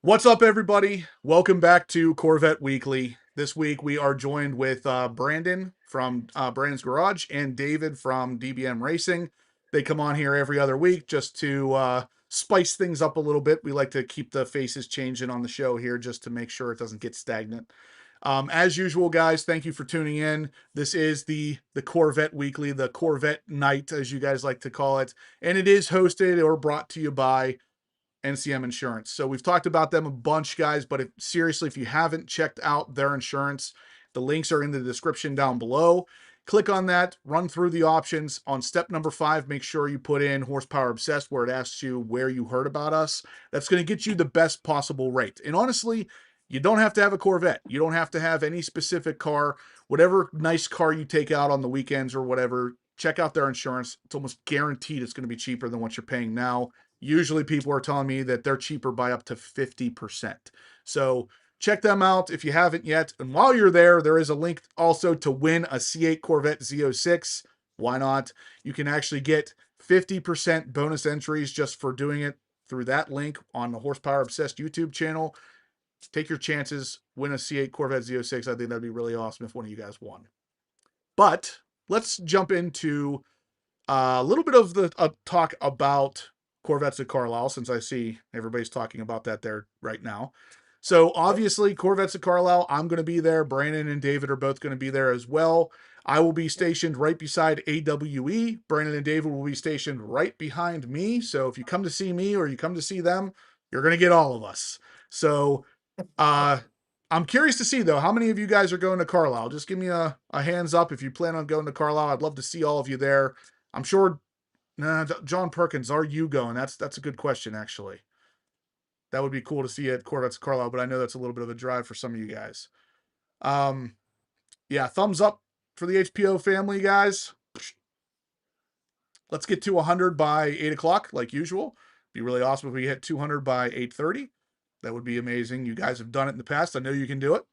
What's up, everybody? Welcome back to Corvette Weekly. This week we are joined with Brandon from Brandon's Garage and David from DBM Racing. They come on here every other week just to spice things up a little bit. We like to keep the faces changing on the show here just to make sure it doesn't get stagnant. As usual, guys, thank you for tuning in. This is the Corvette Weekly, the Corvette Night, as you guys like to call it, and it is hosted or brought to you by NCM Insurance. So we've talked about them a bunch, guys, but seriously, if you haven't checked out their insurance, the links are in the description down below. Click on that, run through the options. On step number 5, make sure you put in horsepower obsessed where it asks you where you heard about us. That's going to get you the best possible rate. And honestly, you don't have to have a Corvette. You don't have to have any specific car. Whatever nice car you take out on the weekends or whatever, check out their insurance. It's almost guaranteed it's going to be cheaper than what you're paying now. Usually people are telling me that they're cheaper by up to 50%. So check them out if you haven't yet. And while you're there, there is a link also to win a C8 Corvette Z06. Why not? You can actually get 50% bonus entries just for doing it through that link on the Horsepower Obsessed YouTube channel. Take your chances, win a C8 Corvette Z06. I think that'd be really awesome if one of you guys won. But let's jump into a little bit of the talk about Corvettes at Carlisle, since I see everybody's talking about that there right now. So obviously, Corvettes at Carlisle, I'm going to be there. Brandon and David are both going to be there as well. I will be stationed right beside AWE. Brandon and David will be stationed right behind me. So if you come to see me or you come to see them, you're going to get all of us. So I'm curious to see, though, how many of you guys are going to Carlisle? Just give me a hands up if you plan on going to Carlisle. I'd love to see all of you there. I'm sure. Nah, John Perkins, are you going? That's a good question, actually. That would be cool to see at Corvettes Carlisle, but I know that's a little bit of a drive for some of you guys. Yeah, thumbs up for the HPO family, guys. Let's get to 100 by 8 o'clock, like usual. Be really awesome if we hit 200 by 8:30. That would be amazing. You guys have done it in the past. I know you can do it.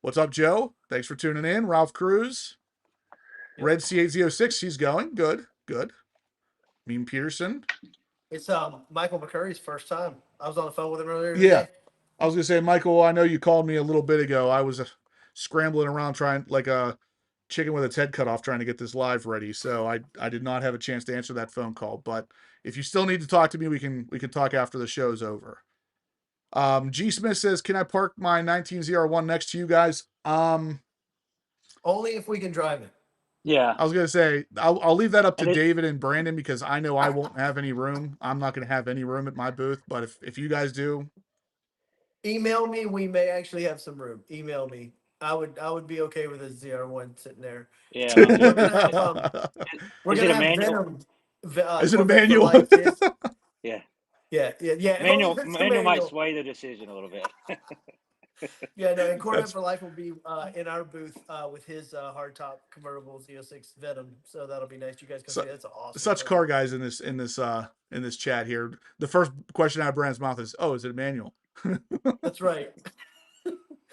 What's up, Joe? Thanks for tuning in. Ralph Cruz. Red C806, he's going. Good, good. Mean Peterson. It's Michael McCurry's first time. I was on the phone with him earlier Yeah. today. I was going to say, Michael, I know you called me a little bit ago. I was scrambling around trying like a chicken with its head cut off trying to get this live ready. So I did not have a chance to answer that phone call, but if you still need to talk to me, we can talk after the show's over. G Smith says, "Can I park my 19ZR1 next to you guys?" Only if we can drive it. Yeah. I was going to say, I'll leave that up to David and Brandon because I know I won't have any room. I'm not going to have any room at my booth, but if you guys do, email me. We may actually have some room. Email me. I would be okay with a ZR1 sitting there. Yeah. We're gonna have Is it a manual? Is it a Corvette for manual? Life is- Yeah. yeah. Manual might sway the decision a little bit. Yeah, no, and Corvette for Life will be in our booth with his hardtop convertible Z06 Venom. So that'll be nice. You guys can see that's awesome. Such car guys in this chat here. The first question out of Brandon's mouth is, "Oh, is it a manual?" That's right.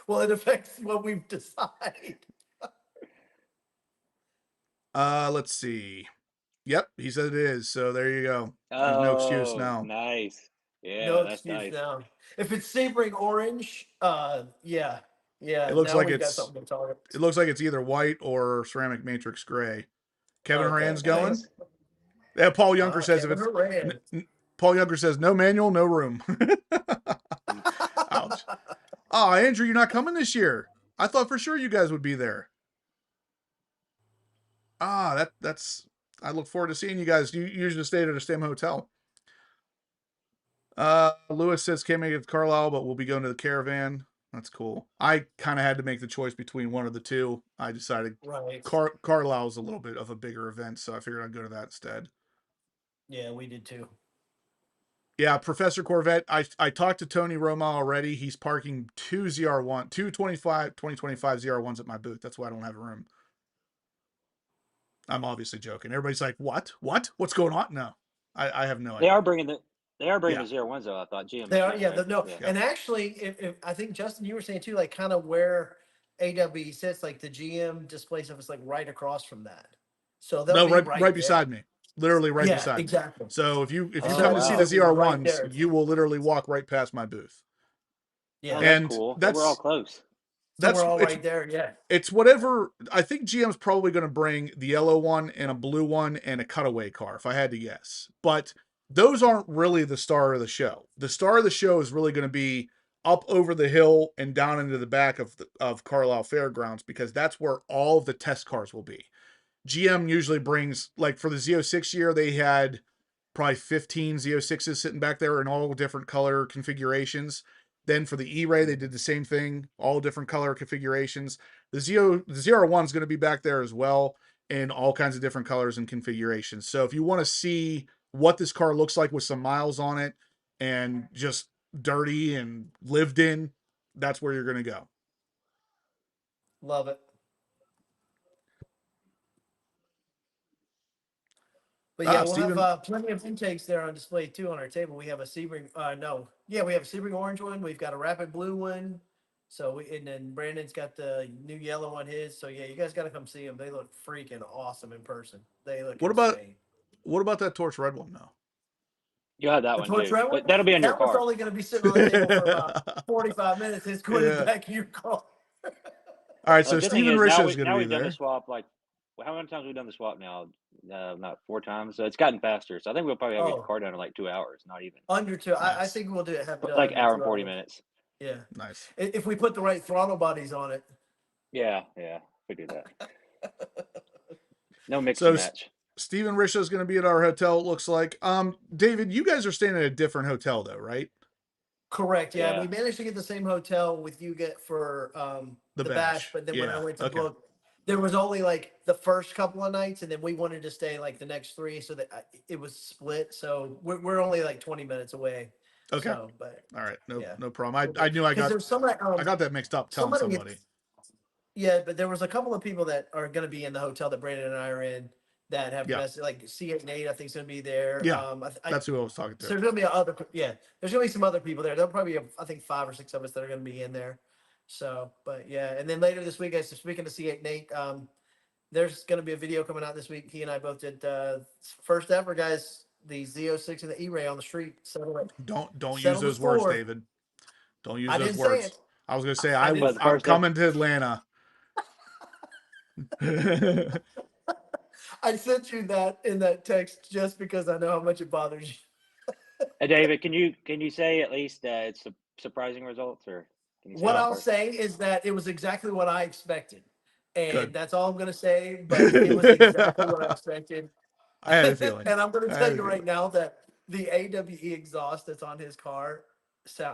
Well, it affects what we've decided. Let's see. Yep, he said it is. So there you go. There's no excuse now. Nice. Yeah, No that's excuse nice. now. If it's Sebring orange, yeah. It looks like it's it looks like it's either white or ceramic matrix gray. Kevin Horan's going. Yeah, Paul Younger says if it's Paul Younger says no manual, no room. Ouch. Oh, Andrew, you're not coming this year. I thought for sure you guys would be there. That's I look forward to seeing you guys. You usually stay at the same hotel. Lewis says can't make it to Carlisle, but we'll be going to the Caravan. That's cool. I kind of had to make the choice between one of the two. I decided Carlisle is a little bit of a bigger event, so I figured I'd go to that instead. Yeah, we did too. Yeah, Professor Corvette. I talked to Tony Roma already. He's parking two 2025 ZR1s at my booth. That's why I don't have a room. I'm obviously joking. Everybody's like, "What? What's going on?" No, I have no idea. They are bringing the ZR1s though. I thought GM. They are, yeah. No, and actually, if I think Justin, you were saying too, like kind of where AW sits, like the GM display stuff is like right across from that. So right beside me. literally right Yeah, beside exactly. me. So if you Oh, come to see the wow. Right ZR1s, there. you will literally walk right past my booth. Yeah. Oh, that's And cool. So we're all close. So we're all right there. Yeah. it's whatever. I think GM's probably going to bring the yellow one and a blue one and a cutaway car, if I had to guess. But those aren't really the star of the show. The star of the show is really going to be up over the hill and down into the back of Carlisle Fairgrounds, because that's where all of the test cars will be. GM usually brings, like for the Z06 year, they had probably 15 Z06s sitting back there in all different color configurations. Then for the E-Ray, they did the same thing, all different color configurations. The ZR1 is going to be back there as well in all kinds of different colors and configurations. So if you want to see what this car looks like with some miles on it and just dirty and lived in, that's where you're going to go. Love it. But yeah, we'll Steven, have plenty of intakes there on display too on our table. We have a Sebring, we have a Sebring orange one. We've got a Rapid blue one. So and then Brandon's got the new yellow on his. So yeah, you guys got to come see them. They look freaking awesome in person. They look insane. What about that torch red one though? You'll have that The one torch too. red one, But that'll be in your that one's car. only going to be sitting on the table for about 45 minutes. It's going to back in your car. All right, so The good thing Steven is Risha is going to be we've done there. the swap. Like, how many times have we done the swap now? Not 4 times. So it's gotten faster. So I think we'll probably have the car done in like 2 hours, not even. Under 2. Nice. I think we'll do it. Have it like hour and 40 hours. minutes. Yeah. Nice. If we put the right throttle bodies on it. Yeah, we do that. No mix and match. Steven Risha is going to be at our hotel, it looks like. David, you guys are staying at a different hotel though, right? Correct. Yeah. We managed to get the same hotel with you for the bash, but then when I went to book, there was only like the first couple of nights, and then we wanted to stay like the next 3, so that it was split. So we're only like 20 minutes away. Okay. So, but all right, no problem. I knew I got that mixed up telling somebody. Yeah, but there was a couple of people that are going to be in the hotel that Brandon and I are in that have like C8 and 8. I think is going to be there. Yeah, that's who I was talking to. So there's going to be there's going to be some other people there. There'll probably be I think 5 or 6 of us that are going to be in there. So, but yeah, and then later this week, guys, speaking to C8 and 8, there's going to be a video coming out this week. He and I both did first ever, guys, the Z06 and the E-Ray on the street. So don't use those words, David. Don't use those words. I was going to say I'm coming to Atlanta. I sent you that in that text just because I know how much it bothers you. Hey, David, can you say at least it's surprising results, or what I'll say is that it was exactly what I expected, and that's all I'm going to say. But it was exactly what I expected. I had a feeling, and I'm going to tell you right now that the AWE exhaust that's on his car,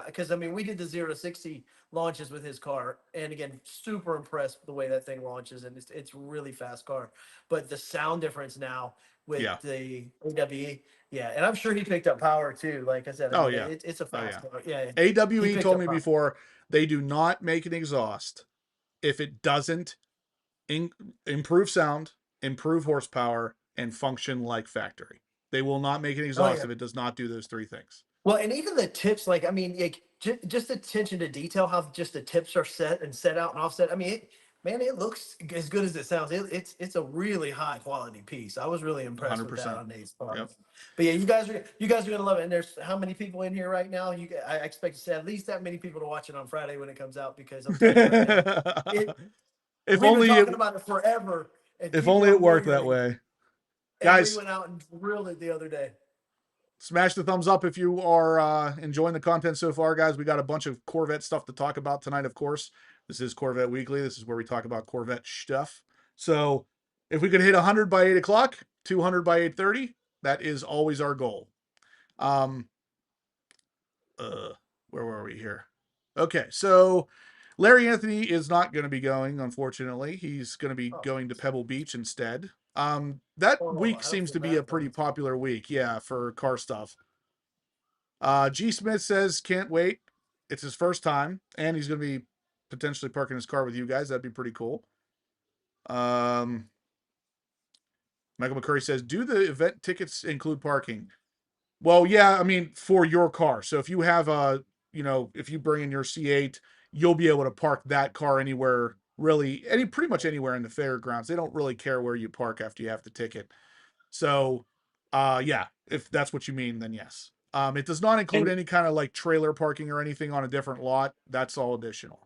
because I mean we did the 0 to 60 launches with his car, and again, super impressed with the way that thing launches, and it's really fast car. But the sound difference now with the AWE, and I'm sure he picked up power too. Like I said, it's a fast car. Yeah, AWE told me before they do not make an exhaust if it doesn't improve sound, improve horsepower, and function like factory. They will not make an exhaust if it does not do those 3 things. Well, and even the tips, like, I mean, like, just attention to detail, how just the tips are set out and offset. I mean, it looks as good as it sounds. It's a really high quality piece. I was really impressed 100%. With that on Nate's part. Yep. But yeah, you guys are gonna love it. And there's how many people in here right now? I expect to see at least that many people to watch it on Friday when it comes out, because I'm telling you right now, we've been talking about it forever. If only it worked that way. Guys, we went out and drilled it the other day. Smash the thumbs up if you are enjoying the content so far, guys. We got a bunch of Corvette stuff to talk about tonight, of course. This is Corvette Weekly. This is where we talk about Corvette stuff. So if we could hit 100 by 8 o'clock, 200 by 8:30, that is always our goal. Where were we here? Okay, so Larry Anthony is not going to be going, unfortunately. He's going to be going to Pebble Beach instead. That week seems to be a pretty popular week, for car stuff. G. Smith says, can't wait. It's his first time, and he's going to be potentially parking his car with you guys. That'd be pretty cool. Michael McCurry says, do the event tickets include parking? Well, yeah, I mean, for your car. So if you have if you bring in your C8, you'll be able to park that car anywhere, pretty much anywhere in the fairgrounds. They don't really care where you park after you have the ticket. So Yeah, if that's what you mean, then yes. It does not include And any kind of like trailer parking or anything on a different lot. That's all additional.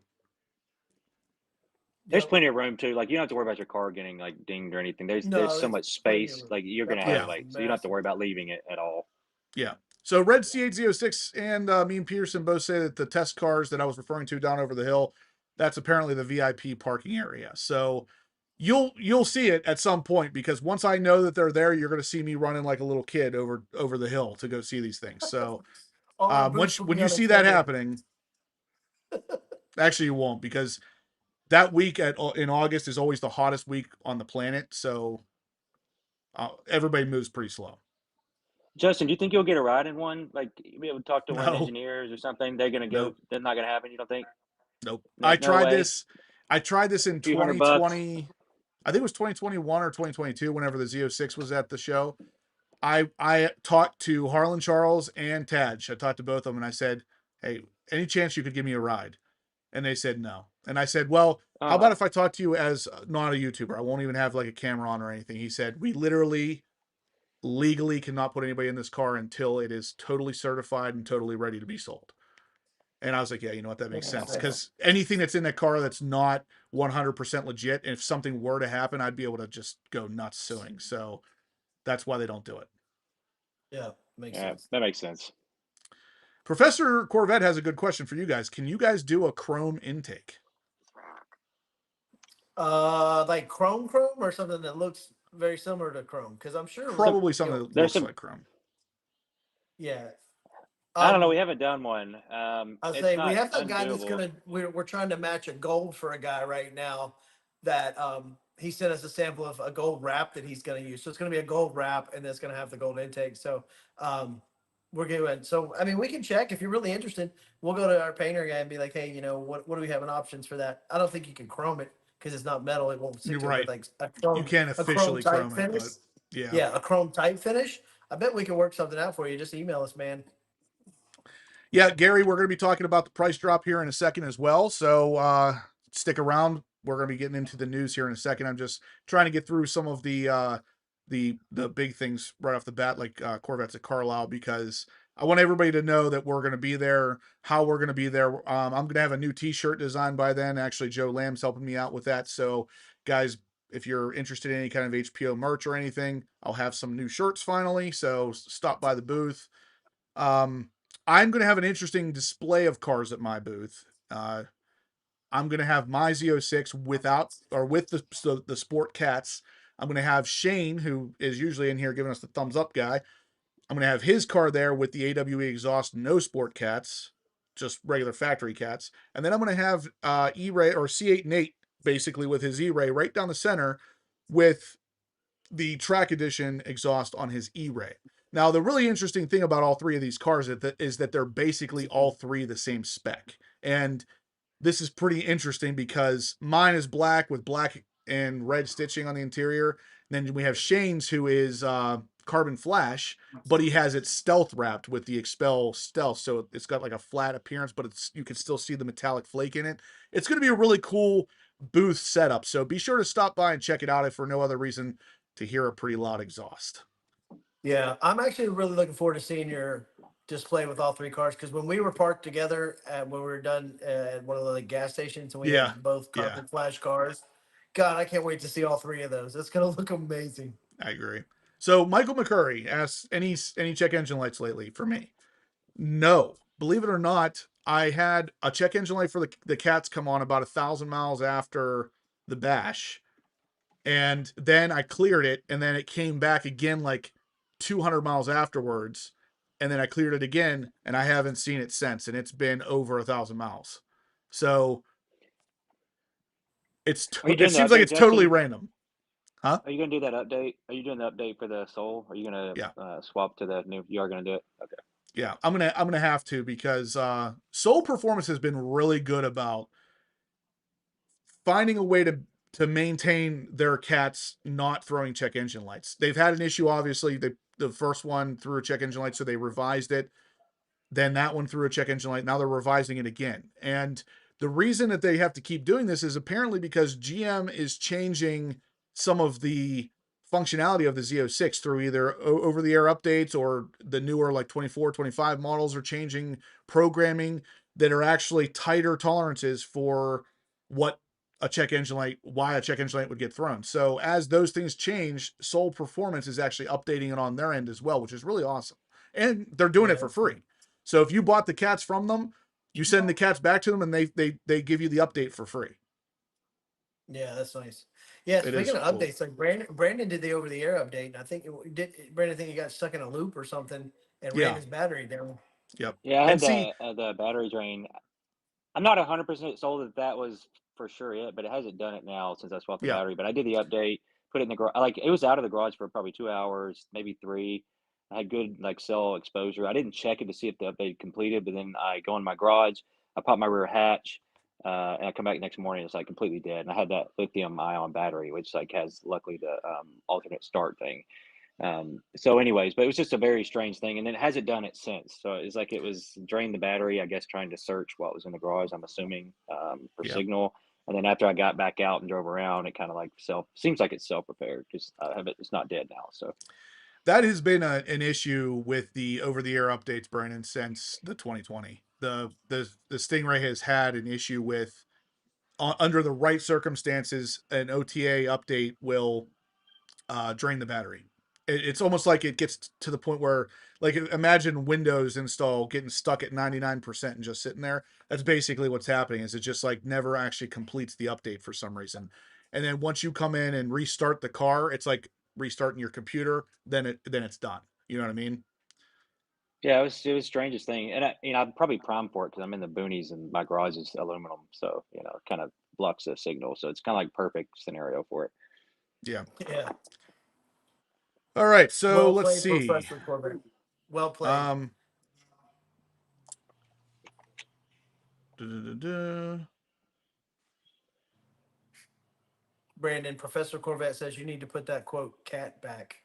there's Yep. plenty of room too. Like you don't have to worry about your car getting like dinged or anything. There's No, so it's much plenty of space. room. Like you're That gonna have Yeah. place like, is so you don't have to massive. worry about leaving it at all. Yeah. So Red C8Z06 and me and Peterson both say that the test cars that I was referring to down over the hill, that's apparently the VIP parking area. So you'll see it at some point, because once I know that they're there, you're going to see me running like a little kid over the hill to go see these things. So All our booths will when be you see that unattended. happening, actually you won't, because that week in August is always the hottest week on the planet. So everybody moves pretty slow. Justin, do you think you'll get a ride in one? Like you be able to talk to one of the No, engineers or something? They're gonna go. nope, They're not gonna happen. You don't think? nope. No, no way. I tried this in A few $100. 2020. I think it was 2021 or 2022, whenever the Z06 was at the show. I talked to Harlan Charles and Taj. I talked to both of them, and I said, "Hey, any chance you could give me a ride?" And they said no. And I said, "Well, how about Oh, if I talk to you as not a YouTuber? I won't even have like a camera on or anything." He said, "We literally legally cannot put anybody in this car until it is totally certified and totally ready to be sold." And I was like, "Yeah, you know what? That makes Makes sense, sense. because anything that's in that car that's not 100% legit, and if something were to happen, I'd be able to just go nuts suing." So that's why they don't do it. Yeah, makes yeah, sense. that makes sense. Professor Corvette has a good question for you guys. Can you guys do a chrome intake? Like chrome or something that looks very similar to chrome, because I'm sure, So Probably you something know, that there's looks some. like chrome. yeah. I don't know. We haven't done one. I'll It's say we not have a guy that's undoable. we're trying to match a gold for a guy right now that he sent us a sample of a gold wrap that he's gonna use. So it's gonna be a gold wrap and it's gonna have the gold intake. So um we're going. So I mean we can check if you're really interested. We'll go to our painter guy and be like, hey, what do we have an options for that? I don't think you can chrome it because it's not metal, it won't stick You're to it, but right. like You can't a chrome officially type chrome it, finish. but yeah. Yeah, a chrome type finish. I bet we can work something out for you. Just email us, man. Yeah, Gary, we're going to be talking about the price drop here in a second as well. So stick around. We're going to be getting into the news here in a second. I'm just trying to get through some of the big things right off the bat, like Corvettes at Carlisle, because I want everybody to know that we're going to be there, how we're going to be there. I'm going to have a new T-shirt designed by then. Actually, Joe Lamb's helping me out with that. So, guys, if you're interested in any kind of HPO merch or anything, I'll have some new shirts finally. So stop by the booth. Um, I'm going to have an interesting display of cars at my booth. I'm going to have my Z06 without or with the Sport Cats. I'm going to have Shane, who is usually in here giving us the thumbs up guy. I'm going to have his car there with the AWE exhaust, no Sport Cats, just regular factory cats. And then I'm going to have E-Ray or C8 Nate basically with his E-Ray right down the center with the track edition exhaust on his E-Ray. Now, the really interesting thing about all three of these cars is that they're basically all three the same spec. And this is pretty interesting because mine is black with black and red stitching on the interior. And then we have Shane's, who is carbon flash, but he has it stealth wrapped with the Expel stealth. So it's got like a flat appearance, but you can still see the metallic flake in it. It's going to be a really cool booth setup. So be sure to stop by and check it out if for no other reason to hear a pretty loud exhaust. Yeah, I'm actually really looking forward to seeing your display with all three cars because when we were parked together and when we were done at one of the like, gas stations and we Yeah. had both Yeah. carbon flash cars, God, I can't wait to see all three of those. It's gonna look amazing. I agree. So Michael McCurry asks any check engine lights lately for me. No, believe it or not, I had a check engine light for the cats come on about 1,000 miles after the bash, and then I cleared it, and then it came back again like 200 miles afterwards, and then I cleared it again, and I haven't seen it since, and it's been over 1,000 miles. So Are you it doing the seems like update, it's totally Justin? random, huh? Are you gonna do that update? Are you doing the update for the Soul? Are you gonna Yeah. swap to the new? You are gonna do it. Okay. Yeah, I'm gonna have to because Soul Performance has been really good about finding a way to maintain their cats not throwing check engine lights. They've had an issue, obviously. The first one threw a check engine light, so they revised it. Then that one threw a check engine light. Now they're revising it again. And the reason that they have to keep doing this is apparently because GM is changing some of the functionality of the Z06 through either over-the-air updates or the newer like 24, 25 models are changing programming that are actually tighter tolerances for what a check engine light, why a check engine light would get thrown. So as those things change, Soul Performance is actually updating it on their end as well, which is really awesome. And they're doing it for free. So if you bought the cats from them, you send the cats back to them and they give you the update for free. Yeah, that's nice. Yeah, It speaking is of cool. updates, like Brandon did the over-the-air update, and I think Brandon think he got stuck in a loop or something and ran his battery down. Yep. Yeah, I And had see, the battery drain. I'm not 100% sold that that was for sure it, but it hasn't done it now since I swapped the yeah, battery. But I did the update, put it in the garage. Like it was out of the garage for probably 2 hours, maybe three. I had good like cell exposure. I didn't check it to see if the update completed, but then I go in my garage, I pop my rear hatch, and I come back next morning. It's like completely dead. And I had that lithium ion battery, which like has luckily the alternate start thing. So anyways, but it was just a very strange thing, and then it hasn't done it since. So it's like it was drained the battery, I guess, trying to search what was in the garage, I'm assuming, for yep. signal. And then after I got back out and drove around, it kind of like seems like it's self-repaired because it's not dead now. So That has been an issue with the over-the-air updates, Brandon, since the 2020. The Stingray has had an issue with under the right circumstances, an OTA update will drain the battery. It's almost like it gets to the point where, like, imagine Windows install getting stuck at 99% and just sitting there. That's basically what's happening. Is it just like never actually completes the update for some reason, and then once you come in and restart the car, it's like restarting your computer. Then it's done. You know what I mean? yeah, it was strangest thing, and I'm probably primed for it because I'm in the boonies and my garage is aluminum, so it kind of blocks the signal. So it's kind of like perfect scenario for it. Yeah. Yeah. All right. So Well let's played, see. Professor Corbett. Well played. Um. duh, duh, duh, duh. Brandon, Professor Corvette says you need to put that quote cat back.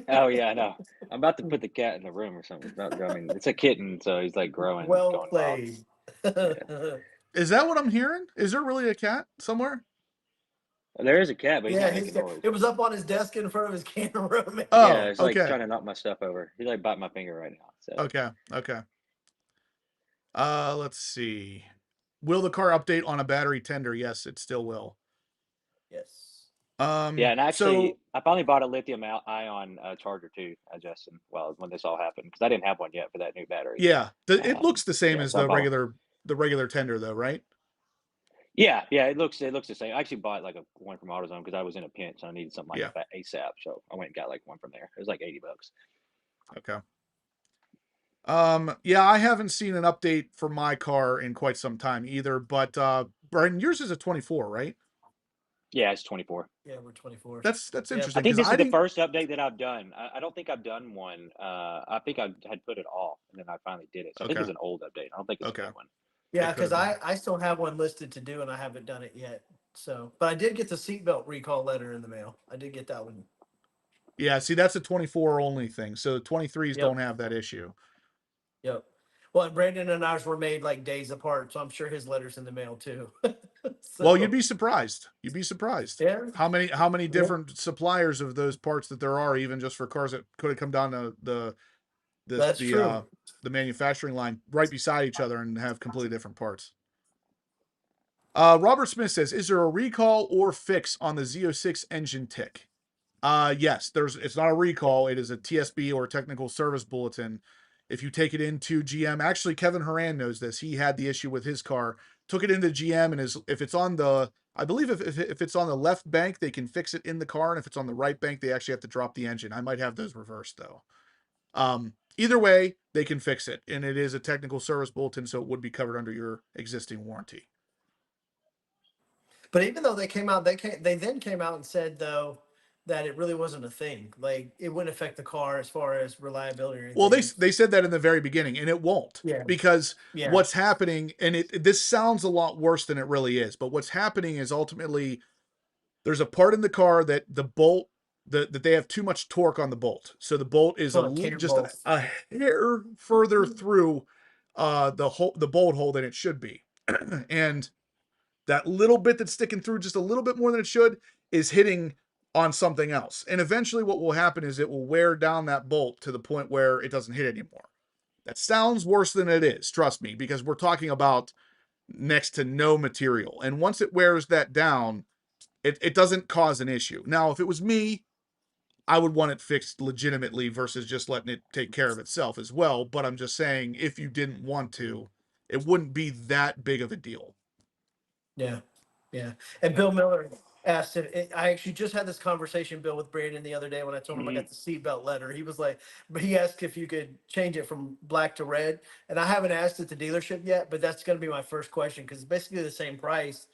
Oh yeah, I know. I'm about to put the cat in the room or something. I mean, it's a kitten, so he's like growing, Well going wild. played. Yeah. Is that what I'm hearing? Is there really a cat somewhere? There is a cat, but he's Yeah, not making noise. it was up on his desk in front of his camera, man. Yeah, Oh, it's like okay. trying to knock my stuff over. He's like biting my finger right now. So Okay. Okay. Let's see. Will the car update on a battery tender? Yes, it still will. Yes. yeah, and actually, So I finally bought a lithium ion charger too, Justin. Well, when this all happened, because I didn't have one yet for that new battery. yeah, it looks the same Yeah, as so I bought. the regular tender though, right? Yeah, yeah, it looks the same. I actually bought like one from AutoZone because I was in a pinch and I needed something like Yeah. that ASAP. So I went and got like one from there. It was like $80. Okay. Yeah, I haven't seen an update for my car in quite some time either, but Brian, yours is a 24, right? Yeah, it's 24. Yeah, we're 24. That's Yep. I interesting think because this I is the didn't. first update that I've done. I don't think I've done one. I think I had put it off, and then I finally did it. So I think Okay. it's an old update. I don't think it's a Okay. new one. Yeah, It could because have been. I still have one listed to do and I haven't done it yet. So, but I did get the seatbelt recall letter in the mail. I did get that one. Yeah, see, that's a 24 only thing. So 23s Yep. don't have that issue. Yep. Well, and Brandon and ours were made like days apart, so I'm sure his letter's in the mail too. Well, you'd So, be surprised. You'd be surprised yeah. how many Yeah. different suppliers of those parts that there are, even just for cars that could have come down to the That's the uh true. the manufacturing line right beside each other and have completely different parts. Robert Smith says, "Is there a recall or fix on the Z06 engine tick?" Yes, it's not a recall. It is a TSB or technical service bulletin. If you take it into GM, actually, Kevin Horan knows this. He had the issue with his car, took it into GM, and if it's on I believe if it's on the left bank, they can fix it in the car. And if it's on the right bank, they actually have to drop the engine. I might have those reversed though. Either way, they can fix it. And it is a technical service bulletin, so it would be covered under your existing warranty. But even though they then came out and said though that it really wasn't a thing. Like it wouldn't affect the car as far as reliability or Well, anything. they said that in the very beginning, and it won't, Yeah. because Yeah. what's happening, and this sounds a lot worse than it really is, but what's happening is ultimately there's a part in the car that the bolt that they have too much torque on the bolt, so the bolt is Well, Cater just bolts. a hair further through the bolt hole than it should be, and that little bit that's sticking through just a little bit more than it should is hitting on something else. And eventually what will happen is it will wear down that bolt to the point where it doesn't hit anymore. That sounds worse than it is, trust me, because we're talking about next to no material. And once it wears that down, it doesn't cause an issue. Now, if it was me, I would want it fixed legitimately versus just letting it take care of itself as well. But I'm just saying, if you didn't want to, it wouldn't be that big of a deal. Yeah, yeah. And Bill Miller asked if I actually just had this conversation, Bill, with Brandon the other day when I told him I got the seatbelt letter. He was like, but he asked if you could change it from black to red, and I haven't asked at the dealership yet, but that's going to be my first question because it's basically the same price.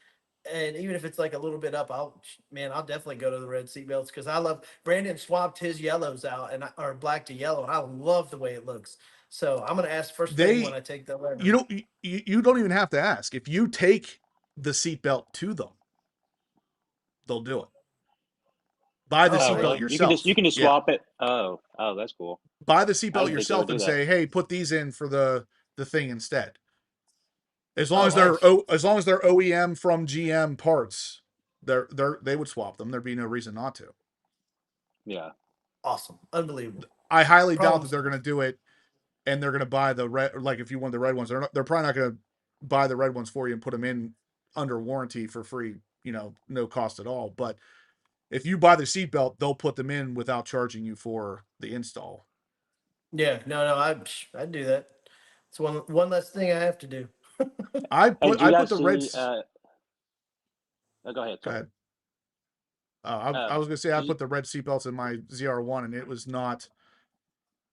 And even if it's like a little bit up, I'll definitely go to the red seatbelts because I love Brandon swapped his yellows out or black to yellow, and I love the way it looks. So I'm gonna ask first thing when I take the letter. You don't even have to ask. If you take the seatbelt to them, they'll do it. Buy the Oh, seatbelt really? yourself. You can just Yeah. swap it. Oh, that's cool. Buy the I seatbelt didn't think they would yourself do and that. say, "Hey, put these in for the thing instead." As long Oh, as they're nice. as long as they're OEM from GM parts, they would swap them. There'd be no reason not to. Yeah. Awesome. Unbelievable. I highly doubt that Problems. they're going to do it, and they're going to buy the red. Like if you want the red ones, they're probably not going to buy the red ones for you and put them in under warranty for free. No cost at all. But if you buy the seatbelt, they'll put them in without charging you for the install. Yeah, no, I'd do that. It's one less thing I have to do. I Hey, put did you I put guys the red. see? Oh, go ahead. Go Sorry. ahead. I was gonna say I Did you, put the red seatbelts in my ZR1, and it was not.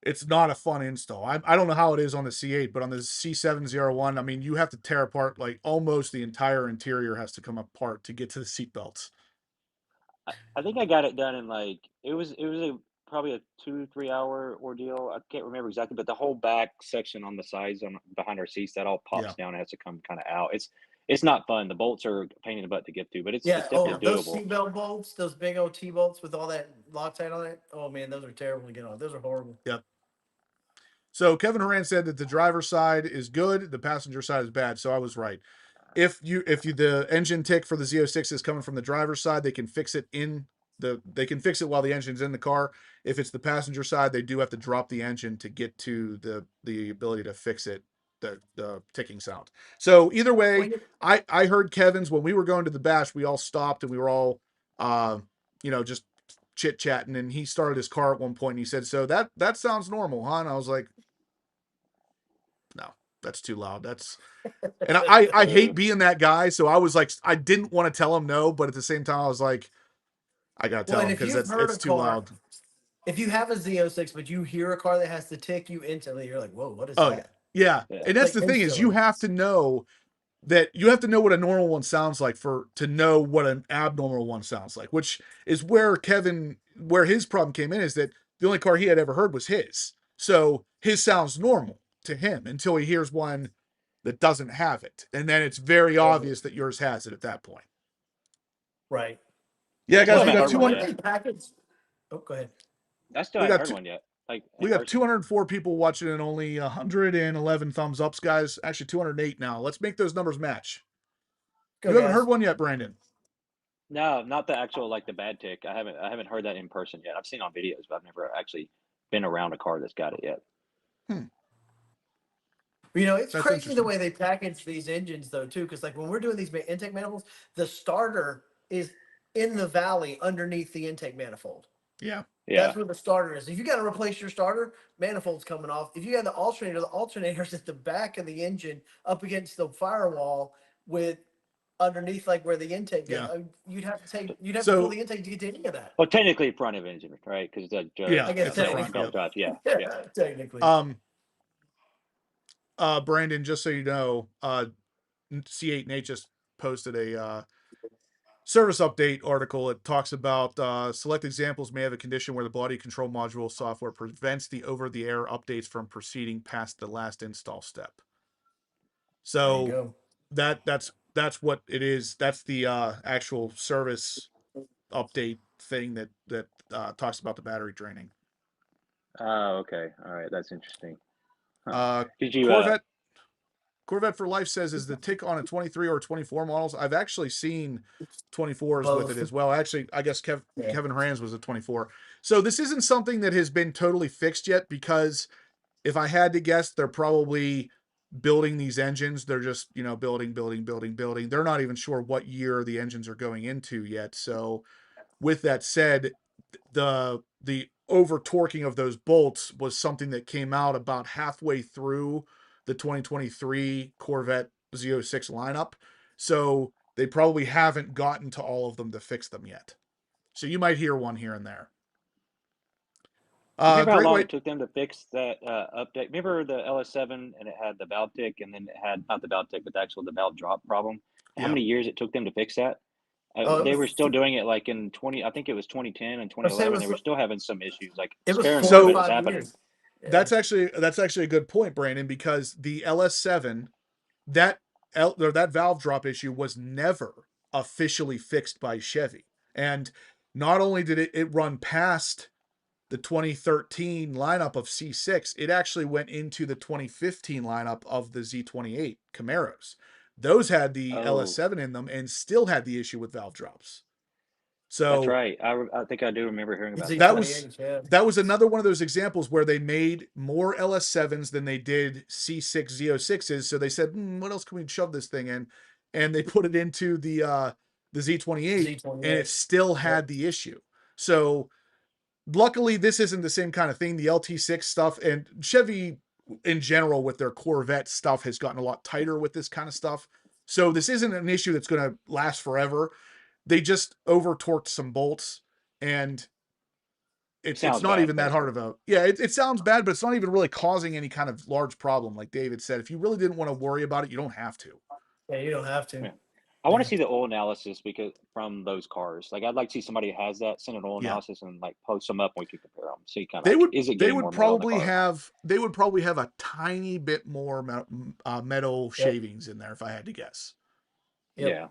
It's not a fun install. I don't know how it is on the C8, but on the C701, I mean, you have to tear apart like almost the entire interior has to come apart to get to the seatbelts. I think I got it done in like it was probably a 2-3 hour ordeal. I can't remember exactly, but the whole back section on the sides on behind our seats that all Yeah. pops down and has to come kind of out. It's not fun. The bolts are a pain in the butt to get to, but it's Yeah. definitely Oh, those doable. seatbelt bolts, those big old T bolts with all that Loctite on it. Oh man, those are terrible to get on. Those are horrible. Yep. So Kevin Horan said that the driver's side is good, the passenger side is bad. So I was right. If the engine tick for the Z06 is coming from the driver's side, they can fix it while the engine's in the car. If it's the passenger side, they do have to drop the engine to get to the ability to fix it, the ticking sound. So either way, I heard Kevin's when we were going to the bash, we all stopped and we were all just chit chatting, and he started his car at one point and he said, "So that sounds normal, huh?" And I was like, "No, that's too loud. And I hate being that guy, so I was like, I didn't want to tell him no, but at the same time, I was like, I gotta Well, tell and him if because you've heard a it's too car, loud. if you have a Z06, but you hear a car that has to tick, you instantly you're like, whoa, what is Oh yeah, that? yeah. Yeah. And that's Like the thing is, you instantly. have to know what a normal one sounds like to know what an abnormal one sounds like, which is where his problem came in, is that the only car he had ever heard was his, so his sounds normal to him until he hears one that doesn't have it, and then it's very obvious that yours has it at that point. Right. Yeah, I still guys, Well, we haven't got heard and the one way 200. yet. they package. Oh, go ahead. I still We haven't got heard two, one yet, like in we got person. 204 people watching and only 111 thumbs ups, guys. Actually, 208 now. Let's make those numbers match. Go, You haven't heard guys. one yet, Brandon? No, not the actual like the bad tick. I haven't heard that in person yet. I've seen on videos, but I've never actually been around a car that's got it yet. It's That's crazy the interesting. way they package these engines, though, too. Because like when we're doing these intake manifolds, the starter is in the valley underneath the intake manifold. Yeah. Yeah. That's where the starter is. If you got to replace your starter, manifold's coming off. If you got the alternator's at the back of the engine, up against the firewall, with underneath like where the intake goes. Yeah. You'd have to pull So the intake to get to any of that. Well, technically front of engine, right? Because it's yeah, I guess it's a belt front. technically. belt Yep. drive. Yeah. Yeah. Technically. Brandon, just so you know, C8 Nate just posted a service update article. It talks about select examples may have a condition where the body control module software prevents the over-the-air updates from proceeding past the last install step. There you So go. that's what it is. That's the actual service update thing that talks about the battery draining. Oh, okay. All right. That's interesting. Huh. Did you Corvette. Corvette for Life says, is the tick on a 23 or 24 models? I've actually seen 24s with it Both. as well. Actually, I guess Yeah. Kevin Horan's was a 24. So this isn't something that has been totally fixed yet, because if I had to guess, they're probably building these engines. They're just, building. They're not even sure what year the engines are going into yet. So with that said, the over torquing of those bolts was something that came out about halfway through the 2023 Corvette Z06 lineup. So they probably haven't gotten to all of them to fix them yet. So you might hear one here and there. Remember how Great long White. it took them to fix that update? Remember the LS7 and it had the valve tick, and then it had not the valve tick, but the valve drop problem. How Yeah. many years it took them to fix that? Oh, They were still doing it like in 20. I think it was 2010 and 2011. They were still having some issues, like It was scaring 4 them or that it was 5 happening. years. Yeah. That's actually a good point, Brandon, because the LS7, that valve drop issue was never officially fixed by Chevy. And not only did it run past the 2013 lineup of C6, it actually went into the 2015 lineup of the Z28 Camaros. Those had the LS7 in them and still had the issue with valve drops. So that's right. I think I do remember hearing about that was another one of those examples where they made more LS7s than they did C6 Z06s. So they said, what else can we shove this thing in? And they put it into the Z28, and it still had the issue. So luckily, this isn't the same kind of thing. The LT6 stuff, and Chevy in general with their Corvette stuff has gotten a lot tighter with this kind of stuff. So this isn't an issue that's going to last forever. They just over torqued some bolts, and it's not even that hard of a, it sounds bad, but it's not even really causing any kind of large problem. Like David said, if you really didn't want to worry about it, you don't have to. Yeah, you don't have to. Yeah. I want to see the oil analysis because from those cars, like I'd like to see somebody who has that, send an oil analysis and like post them up and we can compare them. See kind of they would probably have a tiny bit more metal shavings in there if I had to guess. Yep. Yeah.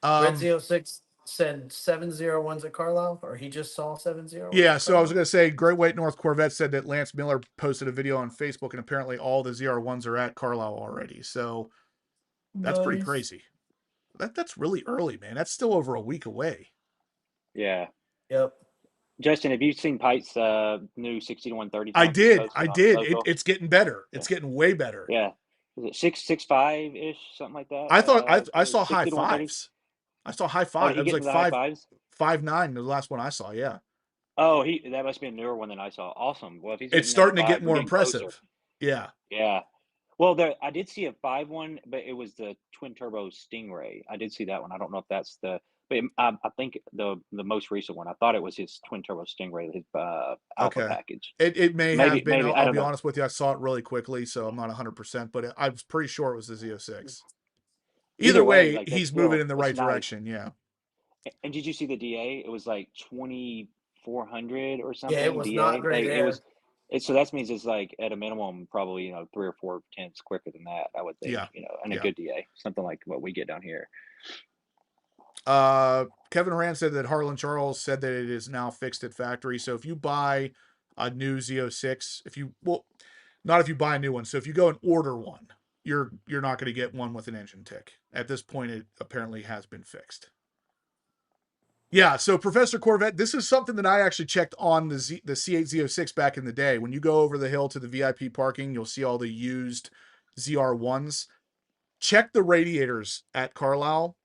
Red Z06 said 701s at Carlisle, or he just saw 701s. Yeah, so I was going to say, Great White North Corvette said that Lance Miller posted a video on Facebook, and apparently all the ZR1s are at Carlisle already. So that's pretty crazy. That's really early, man. That's still over a week away. Yeah. Yep. Justin, have you seen Pite's new 60-130? I did. It's getting better. It's getting way better. Yeah. Is it 665 ish, something like that? I thought I saw high fives. I saw high five. It was like 5.9 the last one I saw. Yeah. Oh, that must be a newer one than I saw. Awesome. Well, if he's it's starting to get more impressive. Closer. Yeah. Yeah. Well, I did see a 5.1, but it was the twin turbo Stingray. I did see that one. I don't know if that's but I think the most recent one. I thought it was his twin turbo Stingray, his Alpha package. It may have been. I'll be honest with you. I saw it really quickly, so I'm not 100%, but I was pretty sure it was the Z06. Either way, like, he's moving in the right direction. Yeah. And did you see the DA? It was like 2,400 or something. Yeah, it was DA. not great. Like, so that means it's like at a minimum, probably 3 or 4 tenths quicker than that. I would think. Yeah. And a good DA, something like what we get down here. Kevin Horan said that Harlan Charles said that it is now fixed at factory. So if you buy a new Z06, not if you buy a new one. So if you go and order one, you're not going to get one with an engine tick. At this point, it apparently has been fixed. Yeah, so Professor Corvette, this is something that I actually checked on the C8 Z06 back in the day. When you go over the hill to the VIP parking, you'll see all the used ZR1s. Check the radiators at Carlisle.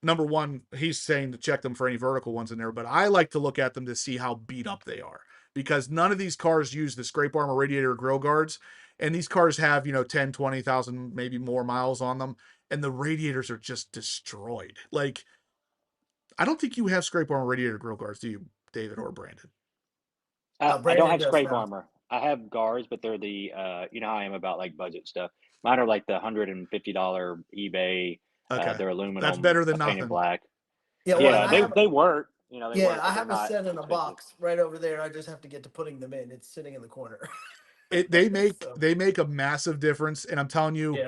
Number one, he's saying to check them for any vertical ones in there, but I like to look at them to see how beat up they are, because none of these cars use the scrape armor radiator grill guards, and these cars have 10, 20,000 maybe more miles on them, and the radiators are just destroyed. Like, I don't think you have scrape armor radiator grill guards, do you, David or Brandon? I don't have scrape armor. I have guards, but they're the how I am about like budget stuff. Mine are like the $150 eBay. Okay. They're aluminum. That's better than nothing. Painted black. Yeah, they work. They work, I have a set in a box right over there. I just have to get to putting them in. It's sitting in the corner. They make a massive difference, and I'm telling you,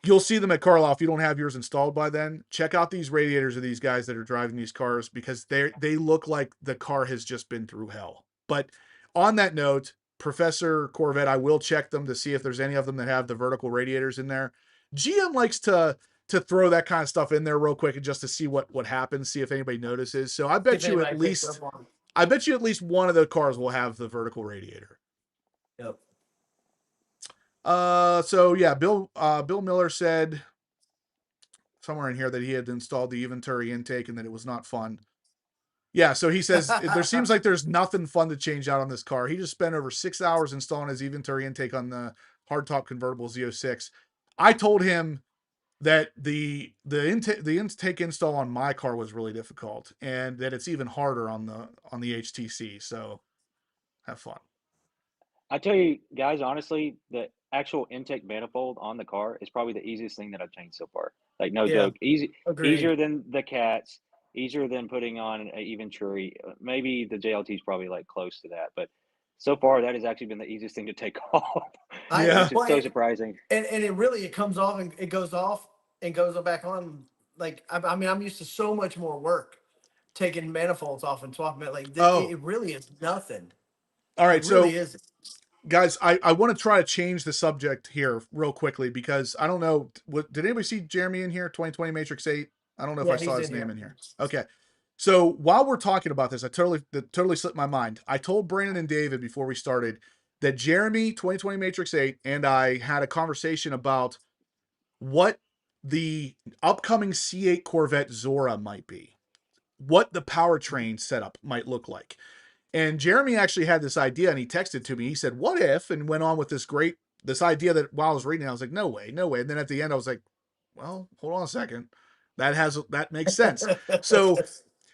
you'll see them at Carlisle if you don't have yours installed by then. Check out these radiators of these guys that are driving these cars, because they look like the car has just been through hell. But on that note, Professor Corvette, I will check them to see if there's any of them that have the vertical radiators in there. GM likes to throw that kind of stuff in there real quick and just to see what happens, see if anybody notices. So I If bet you anybody picks up on one of the cars will have the vertical radiator. it. Yep. So yeah, Bill Miller said somewhere in here that he had installed the Venturi intake and that it was not fun. Yeah, so he says there seems like there's nothing fun to change out on this car. He just spent over 6 hours installing his Venturi intake on the hardtop convertible Z06. I told him that the intake install on my car was really difficult, and that it's even harder on the HTC. So have fun. I tell you guys, honestly, the actual intake manifold on the car is probably the easiest thing that I've changed so far. Like, no Yeah. joke, Agreed. easier than the cats, easier than putting on an Venturi. Maybe the JLT is probably like close to that, but so far that has actually been the easiest thing to take off. Yeah. Which is so surprising. And it comes off and it goes off and goes back on. Like, I mean, I'm used to so much more work taking manifolds off and swapping it. Like, it really is nothing. All right, It really isn't. Guys, I want to try to change the subject here real quickly because I don't know. Did anybody see Jeremy in here? 2020 Matrix 8. I don't know if I saw his name in here. Okay. So while we're talking about this, that totally slipped my mind. I told Brandon and David before we started that Jeremy, 2020 Matrix 8, and I had a conversation about what the upcoming C8 Corvette Zora might be, what the powertrain setup might look like. And Jeremy actually had this idea, and he texted to me. He said, "What if?" and went on with this idea that while I was reading it, I was like, "No way, no way." And then at the end, I was like, "Well, hold on a second. That makes sense." So,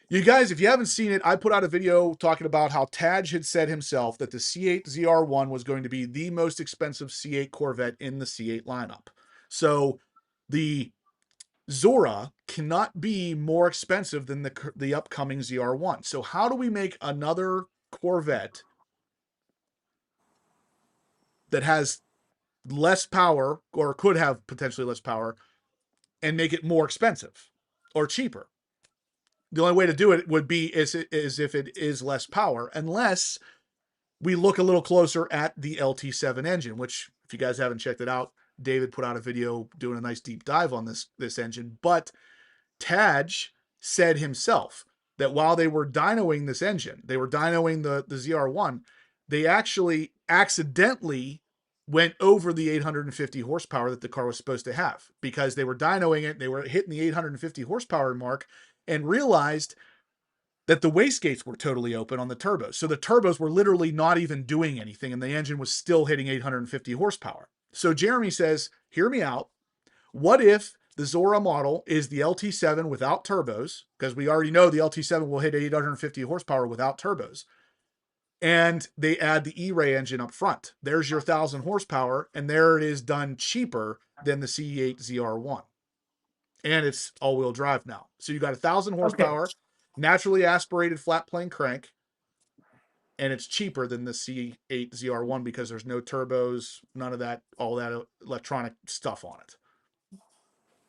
you guys, if you haven't seen it, I put out a video talking about how Taj had said himself that the C8 ZR1 was going to be the most expensive C8 Corvette in the C8 lineup. So, the Zora cannot be more expensive than the upcoming ZR1. So how do we make another Corvette that has less power or could have potentially less power and make it more expensive or cheaper? The only way to do it would be is if it is less power, unless we look a little closer at the LT7 engine, which if you guys haven't checked it out, David put out a video doing a nice deep dive on this engine, but Taj said himself that while they were dynoing this engine, they were dynoing the ZR1, they actually accidentally went over the 850 horsepower that the car was supposed to have because they were dynoing it. They were hitting the 850 horsepower mark and realized that the wastegates were totally open on the turbos. So the turbos were literally not even doing anything and the engine was still hitting 850 horsepower. So Jeremy says, hear me out. What if the Zora model is the LT7 without turbos, because we already know the LT7 will hit 850 horsepower without turbos, and they add the E-Ray engine up front. There's your 1,000 horsepower, and there it is done cheaper than the C8 ZR1. And it's all-wheel drive now. So you got 1,000 horsepower, naturally aspirated flat plane crank, and it's cheaper than the C8 ZR1 because there's no turbos, none of that, all that electronic stuff on it.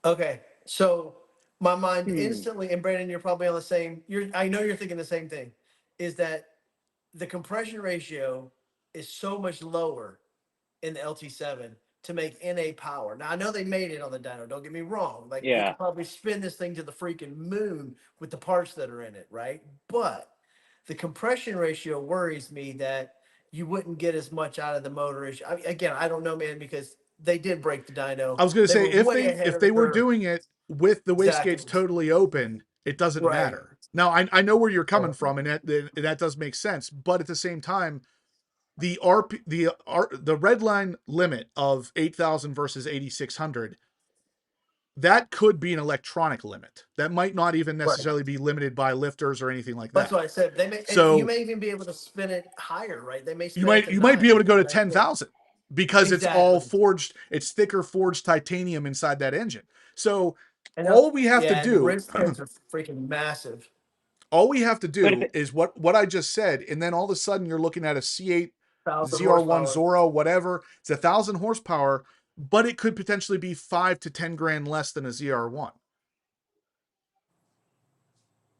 Okay, so my mind instantly, and Brandon, you're probably on the same. I know you're thinking the same thing. Is that the compression ratio is so much lower in the LT7 to make NA power. Now I know they made it on the dyno. Don't get me wrong. Like you could probably spin this thing to the freaking moon with the parts that are in it, right? But the compression ratio worries me that you wouldn't get as much out of the motor. Again, I don't know, man, because they did break the dyno. I was going to say if they were doing it with the wastegates totally open, it doesn't matter. Now I know where you're coming from, and that does make sense. But at the same time, the red line limit of 8,000 versus 8,600, that could be an electronic limit. That might not even necessarily be limited by lifters or anything like that. That's what I said. You may even be able to spin it higher, right? They may. You might be able to go to 10,000 because it's all forged. It's thicker forged titanium inside that engine. So all we have to do. Rim pins are freaking massive. All we have to do is what I just said, and then all of a sudden you're looking at a C8 ZR1 Zora, whatever. It's 1,000 horsepower, but it could potentially be 5 to 10 grand less than a ZR1.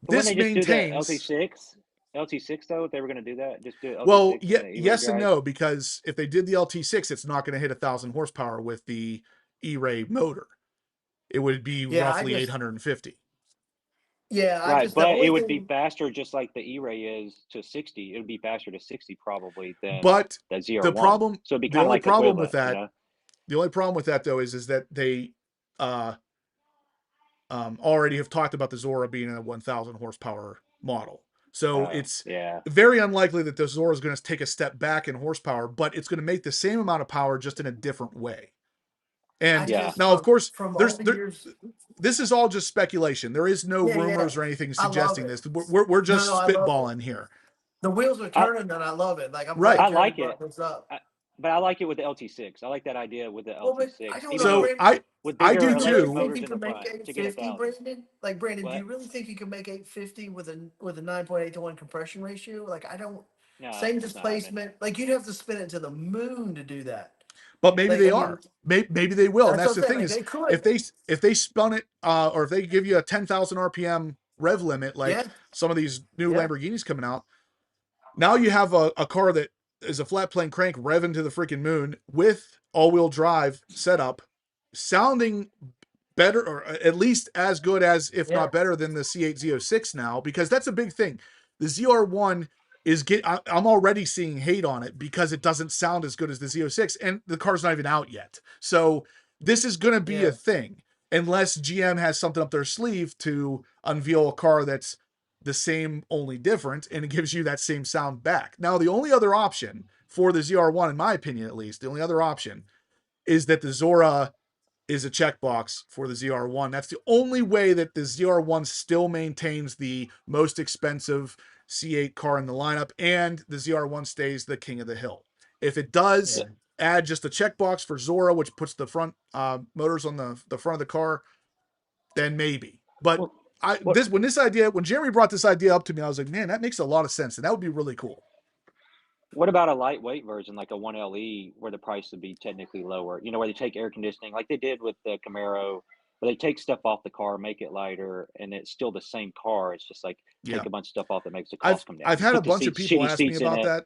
This maintains LT6. LT6 though? If they were going to do that, just do Well, LT6 yeah, and the E-Ray yes and drive. no, because if they did the LT6, it's not going to hit 1,000 horsepower with the E-Ray motor. It would be Yeah, roughly 850. Right, the but only it would be thing. faster, just like the E-Ray is to 60. It would be faster to 60 probably than But the the ZR1. problem, So it'd be the kind of only like problem with equivalent, you that, know? the only problem with that though is that they uh, already have talked about the Zora being a 1,000 horsepower model. So it's Yeah. very unlikely that the Zora is going to take a step back in horsepower, but it's going to make the same amount of power just in a different way. I And Yeah. just now, of course, from all the years. this is all just speculation. There is no Yeah, rumors or anything I love suggesting it. this. We're No, just I love it. spitballing here. The wheels are I turning, and I love it. Like I'm Right. glad I Jeremy like it. brought this up. But I like it with the LT6. I like that idea with the Well, but I LT6, don't even know, So though Brandon. with I Do bigger do you really electric too. think motors you in the can make front to get 850, 1,000. Brandon? Like Brandon, do What? you really think you can make 850 with a 9.8 to 1 compression ratio? Like I don't. No, Same it's not happening. displacement. Like you'd have to spin it to the moon to do that. But maybe Like they I mean, are. Maybe they will. And that's that's what I'm the saying. thing Like is, they could. if they spun it, or if they give you a 10,000 RPM rev limit, like Yeah, some of these new yeah, Lamborghinis coming out, now you have a car that is a flat plane crank revving to the freaking moon with all-wheel drive setup, sounding better, or at least as good as, if yeah, not better than the C8 Z06 now, because that's a big thing. The ZR1 is I'm already seeing hate on it because it doesn't sound as good as the Z06, and the car's not even out yet. So this is going to be a yeah, thing unless GM has something up their sleeve to unveil a car that's the same, only different, and it gives you that same sound back. Now, the only other option for the ZR1, in my opinion at least, the only other option is that the Zora is a checkbox for the ZR1. That's the only way that the ZR1 still maintains the most expensive C8 car in the lineup, and the ZR1 stays the king of the hill. If it does yeah. add just a checkbox for Zora, which puts the front motors on the front of the car, then maybe. But Well, what when Jeremy brought this idea up to me, I was like, man, that makes a lot of sense, and that would be really cool. what about a lightweight version, like a 1LE, where the price would be technically lower? You know, where they take air conditioning, like they did with the Camaro, where they take stuff off the car, make it lighter, and it's still the same car. It's just like Yeah, take a bunch of stuff off that makes the I've cost come down. I've Just had a put the bunch of seats, people shitty ask me seats in about it. that.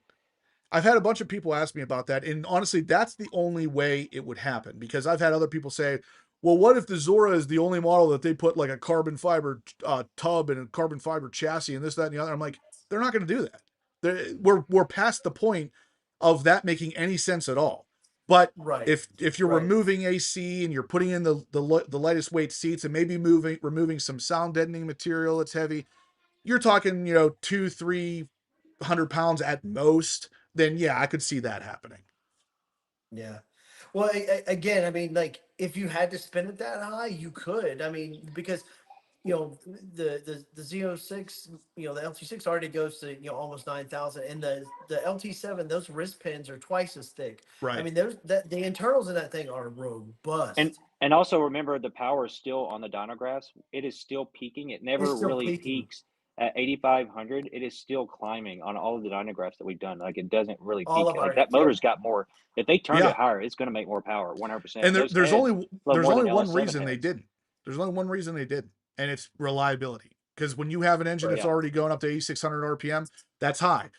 I've had a bunch of people ask me about that, and honestly, that's the only way it would happen, because I've had other people say, "Well, what if the Zora is the only model that they put like a carbon fiber tub and a carbon fiber chassis and this, that, and the other?" I'm like, they're not going to do that. We're past the point of that making any sense at all. But Right, if you're right. removing AC and you're putting in the lightest weight seats and maybe removing some sound deadening material that's heavy, you're talking, 200-300 pounds at most, then yeah, I could see that happening. Yeah. Well, again, I mean, like if you had to spin it that high, you could. I mean, because the Z06, the LT6 already goes to almost 9,000, and the LT7, those wrist pins are twice as thick. I Right. mean, the internals in that thing are And robust. and also remember the power is still on the dynographs. It is still peaking. It It's never still really peaking. peaks at 8,500. It is still climbing on all of the dynographs that we've done. Like it doesn't really All peak. of Like our that yeah. motor's got more. If they turned Yeah. it higher, it's going to make more power, 100%. And And those there's heads only blow more than one LS7 reason they heads. didn't. There's only one reason they didn't, and it's reliability. Because when you have an engine Right. that's Yeah. already going up to 8,600 RPM, that's high.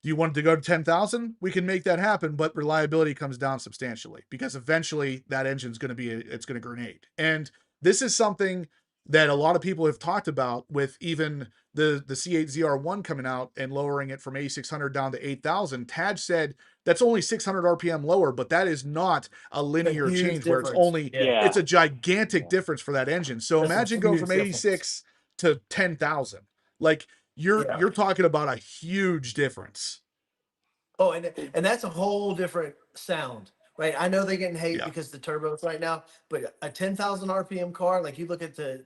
Do you want it to go to 10,000? We can make that happen, but reliability comes down substantially, because eventually that engine's going to it's going to grenade. And this is something that a lot of people have talked about with even the C8 ZR1 coming out and lowering it from 8,600 down to 8,000. Taj said that's only 600 RPM lower, but that is not a A linear huge change where difference. Yeah. it's Yeah. a gigantic Yeah. difference for that engine. So That's a imagine going huge from difference. 86 to 10,000. Like Yeah. you're talking about a huge difference. Oh, and that's a whole different sound, right? I know they're getting hate Yeah. because the turbos right now, but a 10,000 RPM car, like you look at the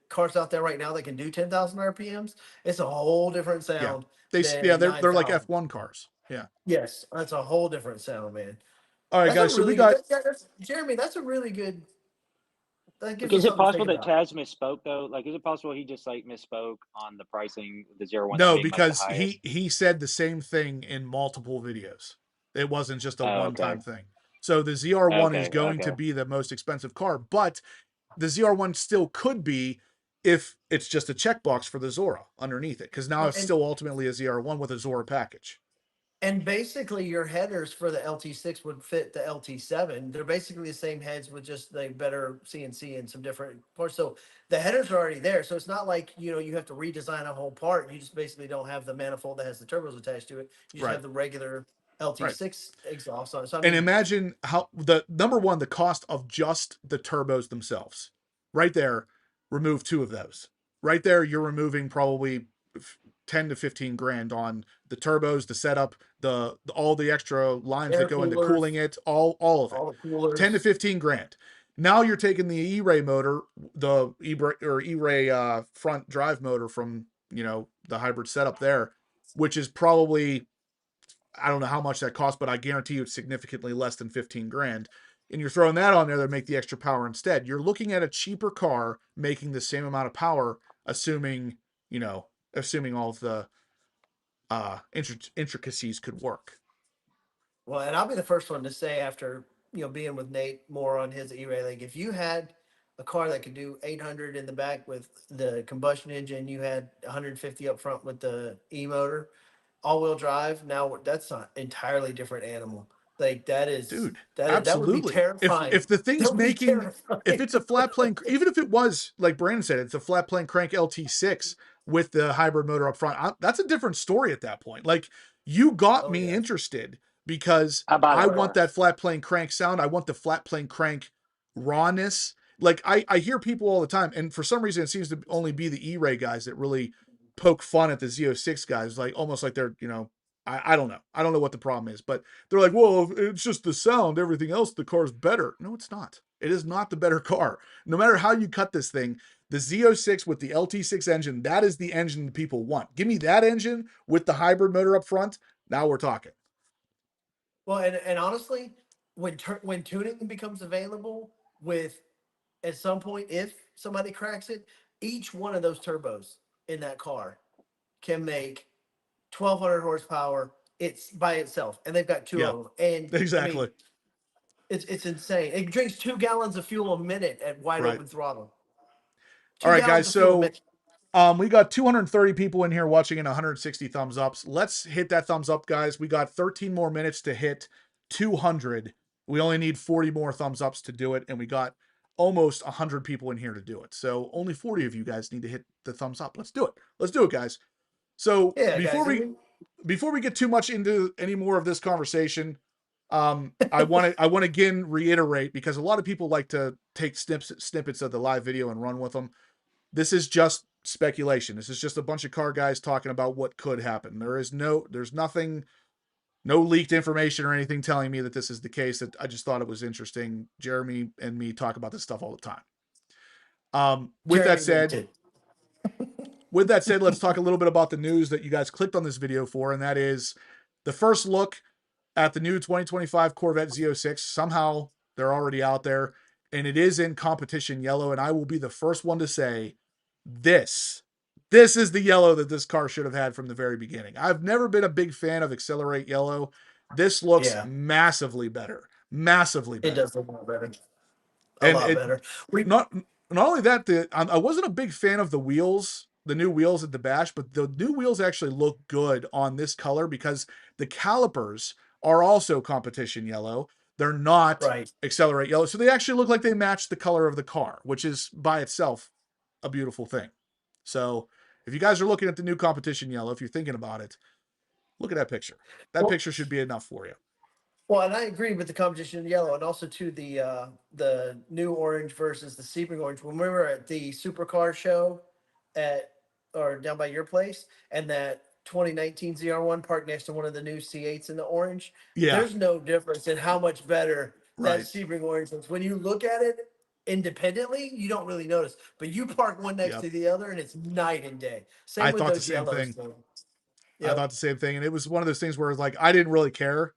cars out there right now that can do 10,000 RPMs, it's a whole different Yeah. sound than a They're like 9,000. F1 cars. Yeah. Yes, that's a whole different sound, man. All right, That's a guys. So we really good. got Jeremy. That's a really good. That Like, gives us is it something to possible think that about. Taz misspoke though? Like, is it possible he just like misspoke on the pricing, the zero one not no, being like the because highest? he said the same thing in multiple videos. It wasn't just a Oh, one-time okay. thing. So the ZR1 is Okay. going to Okay. be the most expensive car, but the ZR1 still could be if it's just a checkbox for the Zora underneath it, because now Well, it's still ultimately a ZR1 with a Zora package. and basically, your headers for the LT6 would fit the LT7. They're basically the same heads with just the better CNC and some different parts. So the headers are already there. So it's not like, you have to redesign a whole part. You just basically don't have the manifold that has the turbos attached to it. You just Right. have the regular Right. LT6 exhaust on it. So I And mean, imagine how the number one, the cost of just the turbos themselves. Right there, remove two of those. Right there, you're removing probably 10 to 15 grand on the turbos, the setup, the all the extra lines that air go into cooling coolers, it, all of it. all the 10 to coolers. 15 grand. Now you're taking the E-Ray motor, the E-Ray front drive motor from, the hybrid setup there, which is probably, I don't know how much that costs, but I guarantee you it's significantly less than 15 grand. And you're throwing that on there to make the extra power instead. You're looking at a cheaper car making the same amount of power, assuming, assuming all of the intricacies could work. Well, and I'll be the first one to say after, being with Nate more on his E-Ray, like if you had a car that could do 800 in the back with the combustion engine, you had 150 up front with the E-motor, all-wheel drive. Now that's an entirely different animal. Like Dude, that would be absolutely. If terrifying. if the thing's That would be making, if terrifying. it's a flat plane, even if it was like Brandon said, it's a flat plane crank LT6 with the hybrid motor up front, that's a different story at that point. Like, you got Oh me yeah. interested because I buy I that want car. that flat plane crank sound. I want the flat plane crank rawness. Like, I hear people all the time, and for some reason it seems to only be the E-Ray guys that really poke fun at the Z06 guys, like almost like they're, I don't know. I don't know what the problem is, but they're like, well, it's just the sound. Everything else, the car's better. No, it's not. It is not the better car. No matter how you cut this thing, the Z06 with the LT6 engine, that is the engine people want. Give me that engine with the hybrid motor up front. Now we're talking. Well, and honestly, when tuning becomes available with at some point, if somebody cracks it, each one of those turbos in that car can make 1,200 horsepower. It's by itself, and they've got two Yeah, of them. And I mean, exactly. it's insane. It drinks 2 gallons of fuel a minute at wide Right. open throttle. All Two right, gallons guys. of fuel a So minute. we got 230 people in here watching and 160 thumbs ups. Let's hit that thumbs up, guys. We got 13 more minutes to hit 200. We only need 40 more thumbs ups to do it, and we got almost 100 people in here to do it. So only 40 of you guys need to hit the thumbs up. Let's do it. Let's do it, guys. So Yeah, before guys. I we mean, before we get too much into any more of this conversation, I want to again reiterate, because a lot of people like to take snippets of the live video and run with them. This is just speculation. This is just a bunch of car guys talking about what could happen. There's nothing, no leaked information or anything telling me that this is the case. That I just thought it was interesting. Jeremy and me talk about this stuff all the time. With that Jeremy said, Minton. let's talk a little bit about the news that you guys clicked on this video for, and that is the first look at the new 2025 Corvette Z06. Somehow they're already out there, and it is in competition yellow. And I will be the first one to say this. This is the yellow that this car should have had from the very beginning. I've never been a big fan of Accelerate yellow. This looks Yeah, massively better. Massively it better. does look a lot better. A And lot it better. We not only that, I wasn't a big fan of the wheels, the new wheels at the bash, but the new wheels actually look good on this color because the calipers are also competition yellow. They're not right. Accelerate yellow. So they actually look like they match the color of the car, which is by itself a beautiful thing. So if you guys are looking at the new competition yellow, if you're thinking about it, look at that picture. That Well, picture should be enough for you. Well, and I agree with the competition in yellow, and also to the new orange versus the Sebring orange. When we were at the supercar show at or down by your place, and that 2019 ZR1 parked next to one of the new C8s in the orange, Yeah, there's no difference in how much better that right. Sebring orange is. When you look at it independently, you don't really notice, but you park one next Yep. to the other, and it's night and day. I Same with thought the those same yellows, thing. though. I Yep. thought the same thing. And it was one of those things where, like, I didn't really care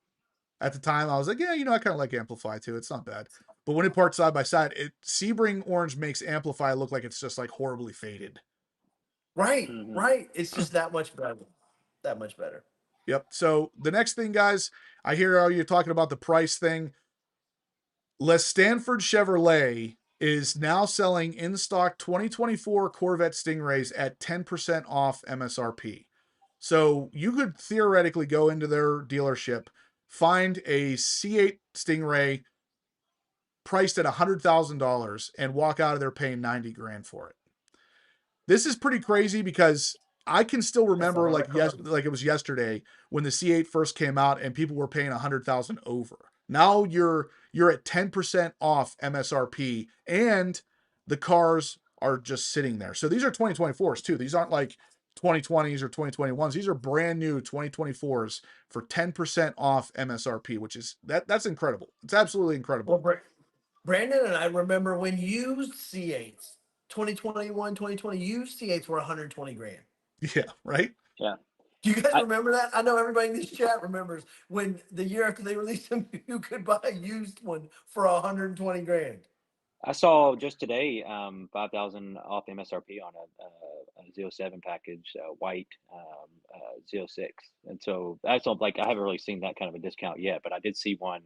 at the time. I was like, yeah, I kind of like Amplify too. It's not bad. But when it parked side by side, Sebring orange makes Amplify look like it's just like horribly faded. Right, Hmm. right. It's just that much better. That much better. Yep. So the next thing, guys, I hear how you're talking about the price thing. Les Stanford Chevrolet is now selling in stock 2024 Corvette Stingrays at 10% off MSRP. So you could theoretically go into their dealership, find a C8 Stingray priced at $100,000 and walk out of there paying 90 grand for it. This is pretty crazy because I can still remember like it was yesterday when the C8 first came out and people were paying 100,000 over. Now you're at 10% off MSRP and the cars are just sitting there. So these are 2024s too. These aren't like 2020s or 2021s. These are brand new 2024s for 10% off MSRP, which is that's incredible. It's absolutely incredible. Well, Brandon and I remember when used C8s, 2021, 2020 used C8s were 120 grand. Yeah, right? Yeah. Do you guys remember that? I know everybody in this chat remembers when the year after they released them, you could buy a used one for 120 grand. I saw just today 5,000 off MSRP on a 07 package, white Z06, and so that's not like I haven't really seen that kind of a discount yet, but I did see one,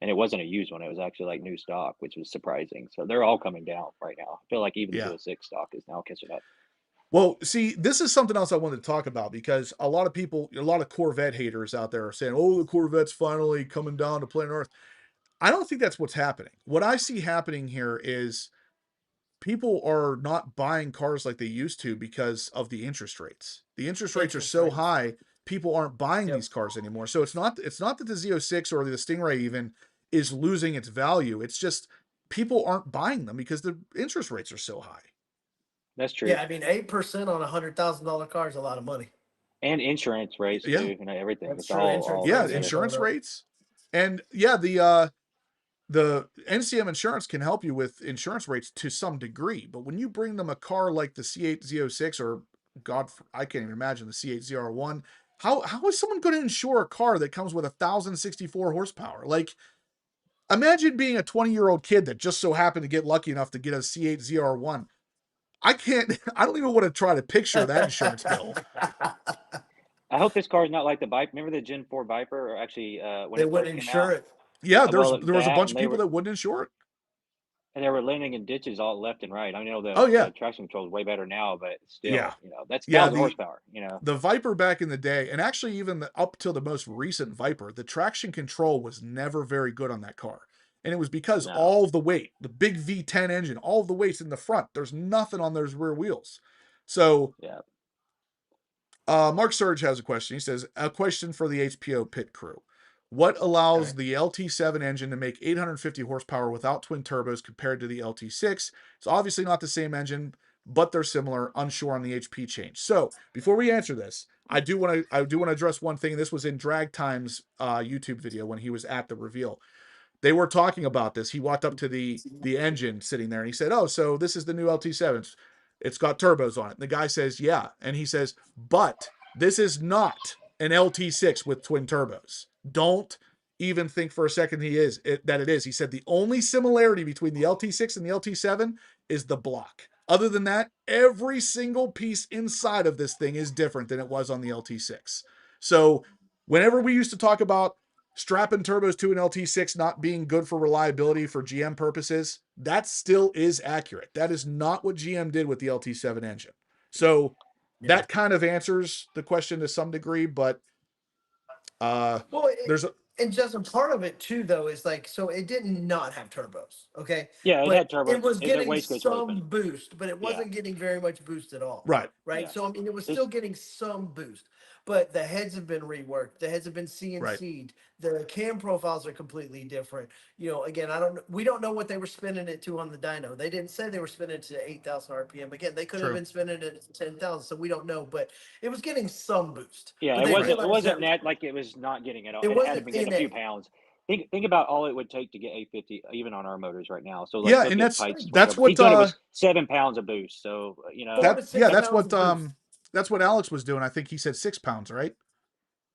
and it wasn't a used one; it was actually like new stock, which was surprising. So they're all coming down right now. I feel like even Yeah. 06 stock is now catching up. Well, see, this is something else I wanted to talk about because a lot of people, a lot of Corvette haters out there are saying, oh, the Corvette's finally coming down to planet Earth. I don't think that's what's happening. What I see happening here is people are not buying cars like they used to because of the interest rates. The interest rates are so high, people aren't buying these cars anymore. So it's not that the Z06 or the Stingray even is losing its value. It's just people aren't buying them because the interest rates are so high. That's true. Yeah, I mean, 8% on $100,000 car is a lot of money. And insurance rates Yeah. too, everything. That's It's true. all Yeah, rates are insurance going up. rates. And yeah, the NCM insurance can help you with insurance rates to some degree, but when you bring them a car like the C8 Z06 or God, I can't even imagine the C8 ZR1, how is someone going to insure a car that comes with 1,064 horsepower? Like, imagine being a 20-year-old kid that just so happened to get lucky enough to get a C8 ZR1. I don't even want to try to picture that insurance bill. I hope this car is not like the Viper. Remember the Gen 4 Viper, or actually when They it wouldn't first came out? insure it. Yeah, there Well, was a that bunch and of people that wouldn't insure it. and they were landing in ditches all left and right. I know Oh yeah, the traction control is way better now, but yeah, still, that's yeah. 1,000 horsepower. The Viper back in the day, and actually even up till the most recent Viper, the traction control was never very good on that car. And it was because No. all of the weight, the big V10 engine, all of the weight's in the front. There's nothing on those rear wheels. So, Yeah. Mark Surge has a question. He says, a question for the HPO pit crew. What allows the LT7 engine to make 850 horsepower without twin turbos compared to the LT6? It's obviously not the same engine, but they're similar. Unsure on the HP change. So before we answer this, I do want to address one thing. This was in Drag Time's YouTube video when he was at the reveal. They were talking about this. He walked up to the engine sitting there and he said, "Oh, so this is the new LT7. It's got turbos on it." And the guy says, "Yeah," and he says, "But this is not an LT6 with twin turbos. Don't even think for a second that it is." He said the only similarity between the LT6 and the LT7 is the block. Other than that, every single piece inside of this thing is different than it was on the LT6. So whenever we used to talk about strapping turbos to an LT6 not being good for reliability for GM purposes, that still is accurate. That is not what GM did with the LT7 engine. So that kind of answers the question to some degree, but and Justin, part of it too, though, is like, so it did not have turbos, okay? Yeah, it but had turbos. it was getting Wastegate's really some boost, but it wasn't getting very much boost at all. Right. Right. Yeah. So I mean, it was still getting some boost, but the heads have been reworked. The heads have been CNC'd. Right. The cam profiles are completely different. Again, we don't know what they were spinning it to on the dyno. They didn't say they were spinning it to 8,000 RPM. Again, they could have been spinning it at 10,000, so we don't know. But it was getting some boost. Yeah, but it wasn't net like it was not getting it all. It had been getting a few pounds. Think about all it would take to get 850 even on our motors right now. So yeah, and that's what he thought it was 7 pounds of boost. So that's what Alex was doing. I think he said 6 pounds, right?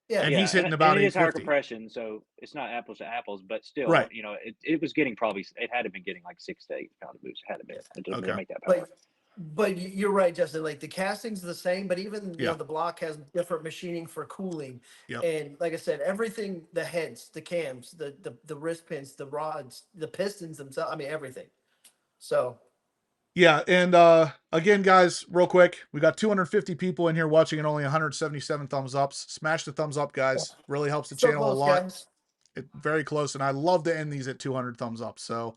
Yeah, and he's hitting about 850. It is higher compression, so it's not apples to apples, but still, it was getting it had to been getting like 6 to 8 pounds of boost. It had to be to make that power. But you're right, Justin. Like the casting's the same, but even the block has different machining for cooling. Yep. And like I said, everything, the heads, the cams, the wrist pins, the rods, the pistons themselves. I mean, everything. So Yeah, and again, guys, real quick, we got 250 people in here watching and only 177 thumbs ups. Smash the thumbs up, guys. Really helps the so channel a close, lot. guys. It's very close, and I love to end these at 200 thumbs up. So,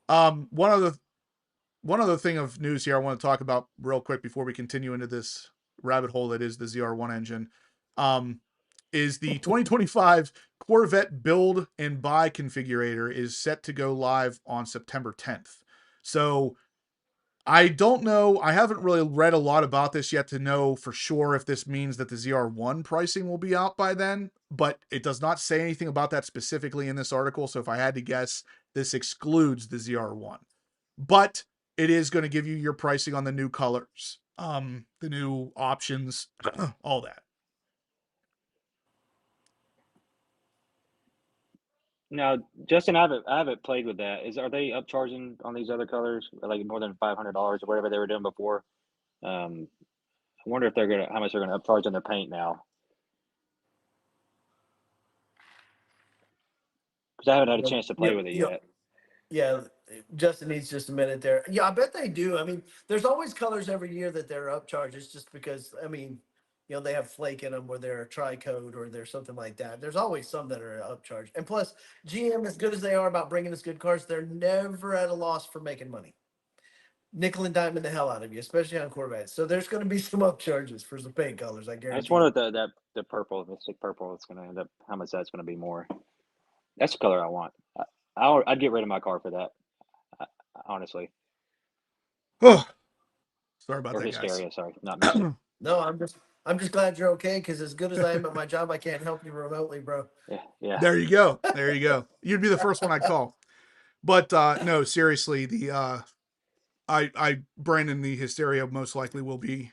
one other thing of news here I want to talk about real quick before we continue into this rabbit hole that is the ZR1 engine. Is the 2025 Corvette build and buy configurator is set to go live on September 10th. So I don't know. I haven't really read a lot about this yet to know for sure if this means that the ZR1 pricing will be out by then, but it does not say anything about that specifically in this article. So if I had to guess, this excludes the ZR1. But it is going to give you your pricing on the new colors, the new options, all that. Now, Justin, I haven't played with that. Are they upcharging on these other colors like more than $500 or whatever they were doing before? I wonder if how much they're gonna upcharge on their paint now. Because I haven't had a chance to Yeah, play with it yeah, yet. yeah. Justin needs just a minute there. Yeah, I bet they do. I mean, there's always colors every year that they're upcharged. It's just because I mean, they have flake in them, or they're a tri-coat, or they're something like that. There's always some that are upcharged. And plus, GM, as good as they are about bringing us good cars, they're never at a loss for making money. Nickel and diamond the hell out of you, especially on Corvettes. So there's going to be some upcharges for some paint colors, I I just guarantee you. wonder the purple, the mystic purple, it's gonna end up how much that's gonna be more. That's the color I want. I'd get rid of my car for that, honestly. Oh, sorry about Or that, guys. hysteria, sorry, not mystic. No, I'm just glad you're okay, because as good as I am at my job, I can't help you remotely, bro. Yeah. There you go. There you go. You'd be the first one I'd call. But no, seriously, the Brandon, the hysteria most likely will be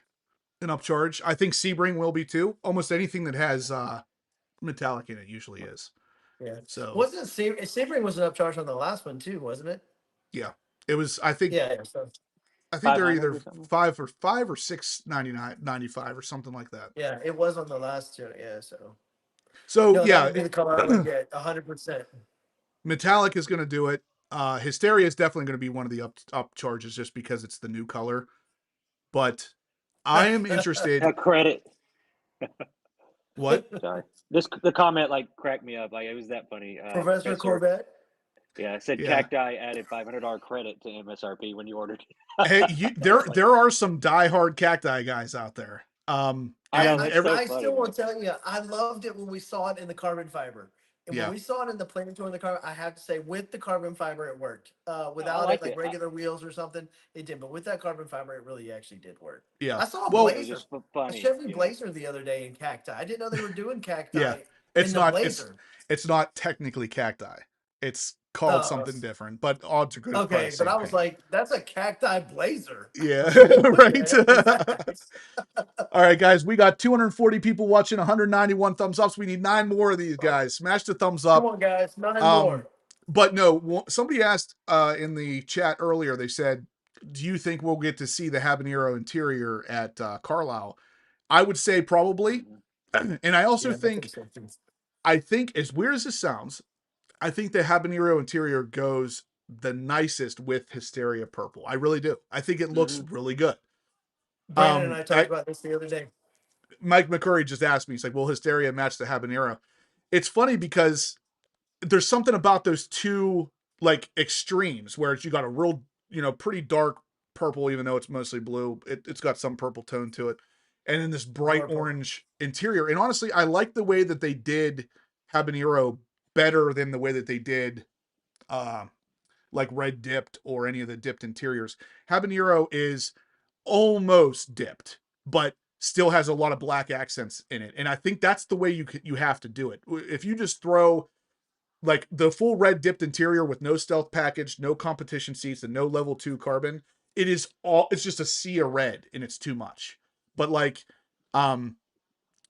an upcharge. I think Sebring will be too. Almost anything that has metallic in it usually is. Yeah. So Wasn't Sebring was an upcharge on the last one too, wasn't it? yeah, it was. I think Yeah. So they're 500 either or something. five or 699.95 or something like that. yeah, it was on the last two. Yeah. So So no, that yeah, would be the color I would get 100%. metallic is going to do it. Hysteria is definitely going to be one of the up charges just because it's the new color. But I am interested. Credit. What? Sorry. The comment like cracked me up. Like it was that funny. Professor Corvette. Yeah, it said Yeah. Cacti added $500 credit to MSRP when you ordered. Hey, there are some diehard cacti guys out there. I know, And that's so I funny, still man. won't tell you. I loved it when we saw it in the carbon fiber. And when yeah, we saw it in the planar tour in the carbon, I have to say, with the carbon fiber, it worked. I Without it, liked like it. regular wheels or something, it did. But with that carbon fiber, it really actually did work. yeah. I saw a Well, It was Blazer, just a funny, Chevy Blazer the other day in cacti. I didn't know they were doing yeah. cacti in It's the not Blazer. it's not technically cacti. It's called Uh, something different, but odds are good it's probably the okay, but same I was paint. like, that's a cacti Blazer. Yeah, What the right. heck is that? All right, guys, we got 240 people watching, 191 thumbs ups. We need 9 more of these guys. Smash the thumbs Come up. on, guys, 9 more. But no, somebody asked in the chat earlier, they said, do you think we'll get to see the habanero interior at Carlisle? I would say probably. And I also Yeah, I think so too. I think as weird as this sounds, I think the habanero interior goes the nicest with Hysteria purple. I really do. I think it looks hmm really good. Brandon and I talked about this the other day. Mike McCurry just asked me, he's like, will Hysteria match the habanero? It's funny because there's something about those two like extremes where you got a real, pretty dark purple, even though it's mostly blue. It's got some purple tone to it. And then this bright More purple. orange interior. And honestly, I like the way that they did habanero better than the way that they did like red dipped or any of the dipped interiors. Habanero is almost dipped, but still has a lot of black accents in it. And I think that's the way you have to do it. If you just throw like the full red dipped interior with no stealth package, no competition seats, and no level 2 carbon, it's just a sea of red and it's too much. But like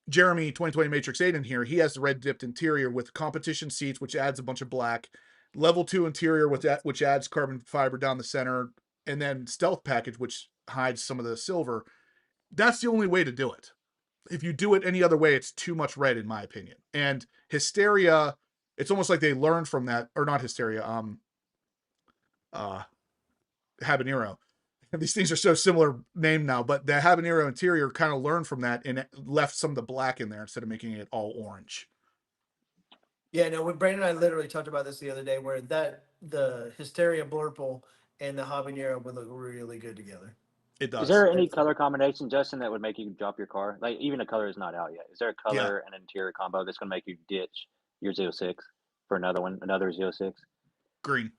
Jeremy 2020 Matrix 8 in here, he has the red dipped interior with competition seats, which adds a bunch of black, level 2 interior with that, which adds carbon fiber down the center, and then stealth package, which hides some of the silver. That's the only way to do it. If you do it any other way, it's too much red, in my opinion. And Hysteria, it's almost like they learned from that, or not Hysteria. habanero. These things are so similar named now, but the habanero interior kind of learned from that and left some of the black in there instead of making it all orange. Yeah, no, when Brandon and I literally talked about this the other day, where the Hysteria Blurple and the Habanero would look really good together. It Is does. there any color combination, Justin, that would make you drop your car? Like even a color is not out yet. Is there a Yeah. color and interior combo that's going to make you ditch your Z06 for another one, another Z06? Green.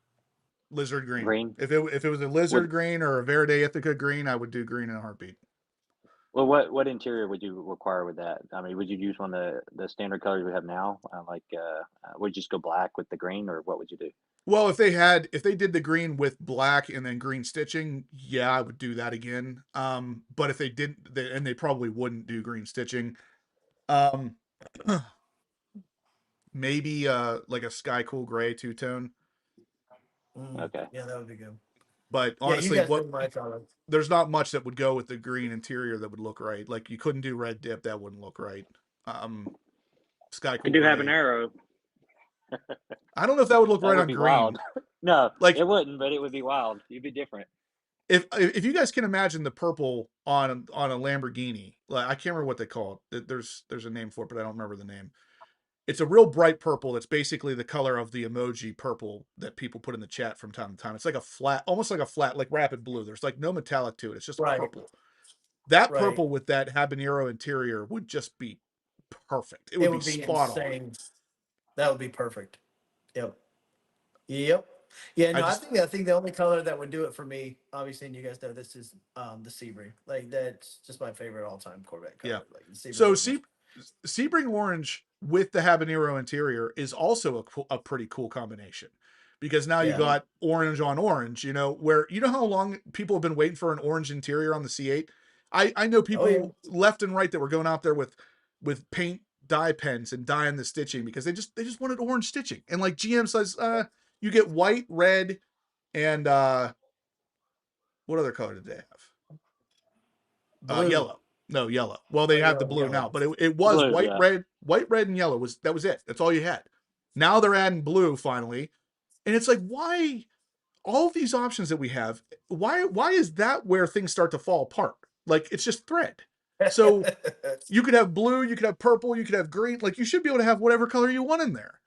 Lizard green. Green? If it was a lizard Would green or a Verde Ithaca green, I would do green in a heartbeat. well, what interior would you require with that? I mean, would you use one of the standard colors we have now? Would you just go black with the green, or what would you do? Well, if they did the green with black and then green stitching, yeah, I would do that again. But if they didn't, and they probably wouldn't do green stitching, um, maybe like a sky cool gray two tone. Okay. Yeah, that would be good. But Yeah, you honestly, guys know my color. there's not much that would go with the green interior that would look right. Like you couldn't do red dip, that wouldn't look right. Sky cool Could do gray. habanero. I don't know if that would look That right would on be green. wild. No, Like it wouldn't, but it would be wild. You'd be different. if you guys can imagine the purple on a Lamborghini, like I can't remember what they call it. There's a name for it, but I don't remember the name. It's a real bright purple that's basically the color of the emoji purple that people put in the chat from time to time. It's like a flat, almost like a flat, like rapid blue. There's like no metallic to it. It's just Right. purple. That Right. purple with that habanero interior would just be perfect. It would be spot insane. on. That would be perfect. Yep. Yep. Yeah, no, I think the only color that would do it for me, obviously, and you guys know this is the Sebring. Like that's just my favorite all-time Corvette color. Yeah. Like, the Sebring So is my- Sebring orange with the habanero interior is also a pretty cool combination, because now you Yeah. got orange on orange. Where how long people have been waiting for an orange interior on the C8. I know people left and right that were going out there with paint dye pens and dyeing the stitching because they just wanted orange stitching. And like GM says, you get white, red, and what other color did they have? Blue. Yellow. No, yellow. Well, they have the blue yellow. now, but it was Blue, white, yeah. red, and yellow that was it. That's all you had. Now they're adding blue finally. And it's like, why all these options that we have, why is that where things start to fall apart? Like it's just thread. So you could have blue, you could have purple, you could have green. Like you should be able to have whatever color you want in there.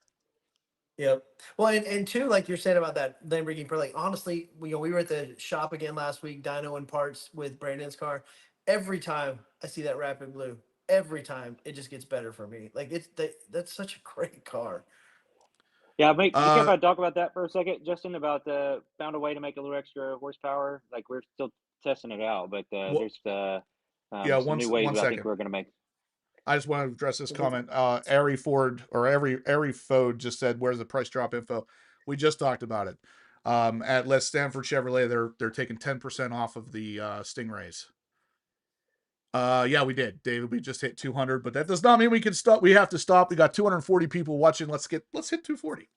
Yep. Well, and two, like you're saying about that Lamborghini, like honestly, we were at the shop again last week, dyno and parts with Brandon's car. Every time I see that rapid blue, every time it just gets better for me. Like that's such a great car. Yeah, you care if I talk about that for a second, Justin? About found a way to make a little extra horsepower. Like we're still testing it out, but there's some new ways I think we're going to make. I just want to address this comment. Ari Ford or Ari Fode just said, "Where's the price drop info?" We just talked about it. At Les Stanford Chevrolet, they're taking 10% off of the Stingrays. Yeah, we did, David. We just hit 200, but that does not mean we can stop. We have to stop. We got 240 people watching. Let's hit 240.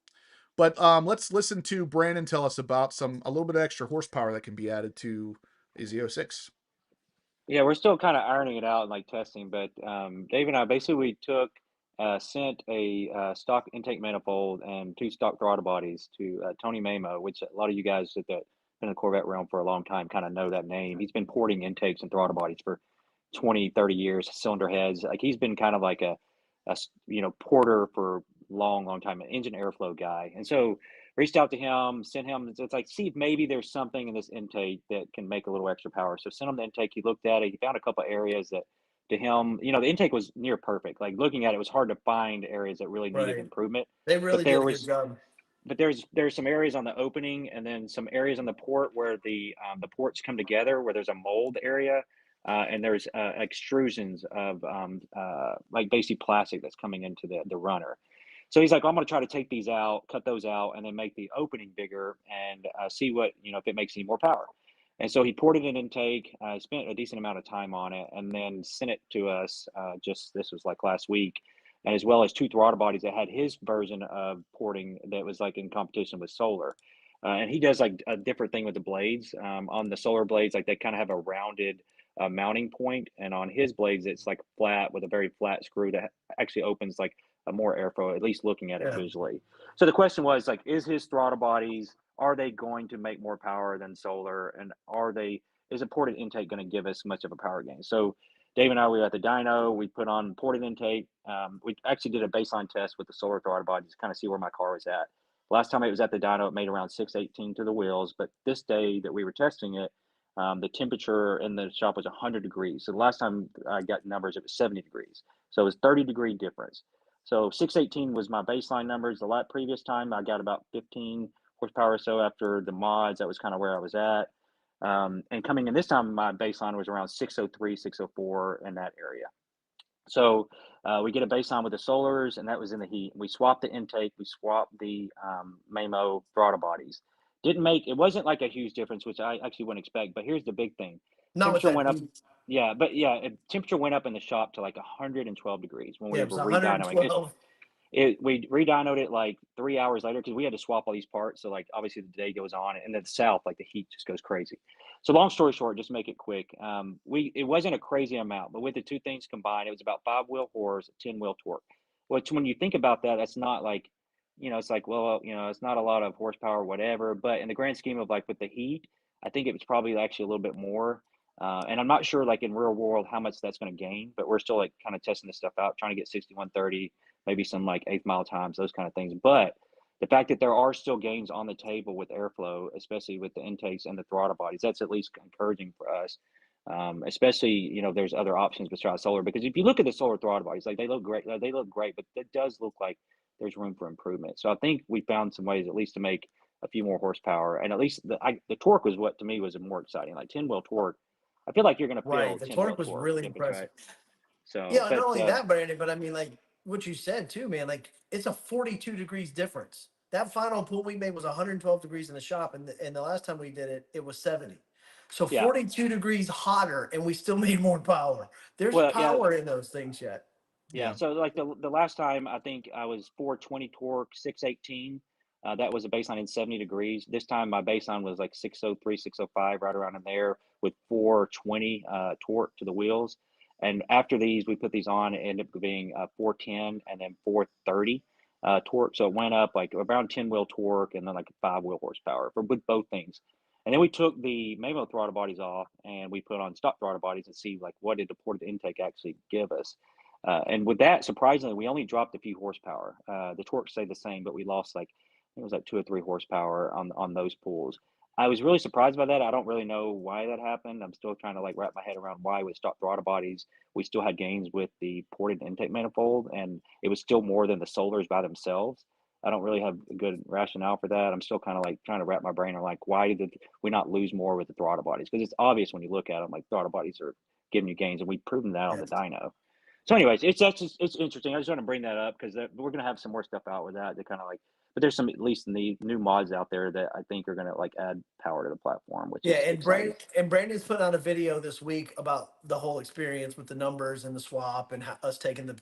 But let's listen to Brandon tell us about a little bit of extra horsepower that can be added to a Z06. Yeah, we're still kind of ironing it out and like testing, but Dave and I basically sent a stock intake manifold and 2 stock throttle bodies to Tony Mamo, which a lot of you guys that been in the Corvette realm for a long time kind of know that name. He's been porting intakes and throttle bodies for 20, 30 years, cylinder heads. Like he's been kind of like a porter for a long time, an engine airflow guy. And so reached out to him, sent him, it's like, see if maybe there's something in this intake that can make a little extra power. So sent him the intake. He looked at it. He found a couple of areas that to him, the intake was near perfect. Like looking at it, it was hard to find areas that really needed improvement. They really did a good job. But there's some areas on the opening and then some areas on the port where the ports come together, where there's a mold area. And there's extrusions of like basically plastic that's coming into the runner. So he's like, I'm going to try to take these out, cut those out, and then make the opening bigger and see what, if it makes any more power. And so he ported an intake, spent a decent amount of time on it, and then sent it to us this was like last week, and as well as 2 throttle bodies that had his version of porting that was like in competition with Solar. And he does like a different thing with the blades. On the Solar blades, like they kind of have a rounded mounting point, and on his blades it's like flat with a very flat screw that actually opens like a more airflow, at least looking at it visually. So the question was like, is his throttle bodies are they going to make more power than solar, and is a ported intake going to give us much of a power gain? So Dave and I, we were at the dyno, we put on ported intake. We actually did a baseline test with the solar throttle body to kind of see where my car was at. Last time it was at the dyno, it made around 618 to the wheels, but this day that we were testing it, the temperature in the shop was 100 degrees. So the last time I got numbers, it was 70 degrees. So it was 30-degree difference. So 618 was my baseline numbers. The previous time I got about 15 horsepower or so after the mods. That was kind of where I was at. And coming in this time, my baseline was around 603, 604 in that area. So we get a baseline with the solars, and that was in the heat. We swapped the intake. We swapped the Mamo throttle bodies. It wasn't like a huge difference, which I actually wouldn't expect. But here's the big thing: Not with temperature that went up. heat. Yeah, temperature went up in the shop to like 112 degrees when Yeah, we it was were redynoing it. 112. We redynoed it like 3 hours later because we had to swap all these parts. So like obviously the day goes on, and then the south, like the heat just goes crazy. So long story short, just make it quick. It wasn't a crazy amount, but with the two things combined, it was about 5-wheel horse, 10-wheel torque. Which when you think about that, that's not like, it's like, well, it's not a lot of horsepower, whatever. But in the grand scheme of like with the heat, I think it was probably actually a little bit more. And I'm not sure like in real world how much that's going to gain, but we're still like kind of testing this stuff out, trying to get 6130, maybe some like 8th mile times, those kind of things. But the fact that there are still gains on the table with airflow, especially with the intakes and the throttle bodies, that's at least encouraging for us. Especially, there's other options besides solar, because if you look at the solar throttle bodies, like they look great, but it does look like there's room for improvement. So I think we found some ways at least to make a few more horsepower, and at least the torque was what to me was more exciting. Like 10-wheel torque, I feel like you're going to Right. feel The 10-wheel torque was torque really difference, impressive. right? So, Yeah, not but only that, Brandon, but I mean, like what you said too, man. Like it's a 42 degrees difference. That final pull we made was 112 degrees in the shop, and the last time we did it, it was 70. So yeah, 42 degrees hotter, and we still made more power. There's well, yeah, power in those things yet. yeah. Yeah. So like the last time I think I was 420 torque, 618. That was a baseline in 70 degrees. This time my baseline was like 603, 605, right around in there with 420 torque to the wheels. And after these, we put these on, it ended up being 410 and then 430 torque. So it went up like around 10-wheel torque and then like 5-wheel horsepower with both things. And then we took the Mamo throttle bodies off and we put on stock throttle bodies and see like what did the ported intake actually give us. And with that, surprisingly, we only dropped a few horsepower. The torque stayed the same, but we lost like, I think it was like 2 or 3 horsepower on those pulls. I was really surprised by that. I don't really know why that happened. I'm still trying to like wrap my head around why with stock throttle bodies we still had gains with the ported intake manifold, and it was still more than the solars by themselves. I don't really have a good rationale for that. I'm still kind of like trying to wrap my brain around like why did we not lose more with the throttle bodies? Because it's obvious when you look at them, like throttle bodies are giving you gains, and we've proven that on Yeah. the dyno. So, anyways, it's interesting. I just want to bring that up because we're gonna have some more stuff out with that. To kind of like, but there's some at least the new mods out there that I think are gonna like add power to the platform, which Yeah, is exciting. and Brandon's put on a video this week about the whole experience with the numbers and the swap and how, us taking the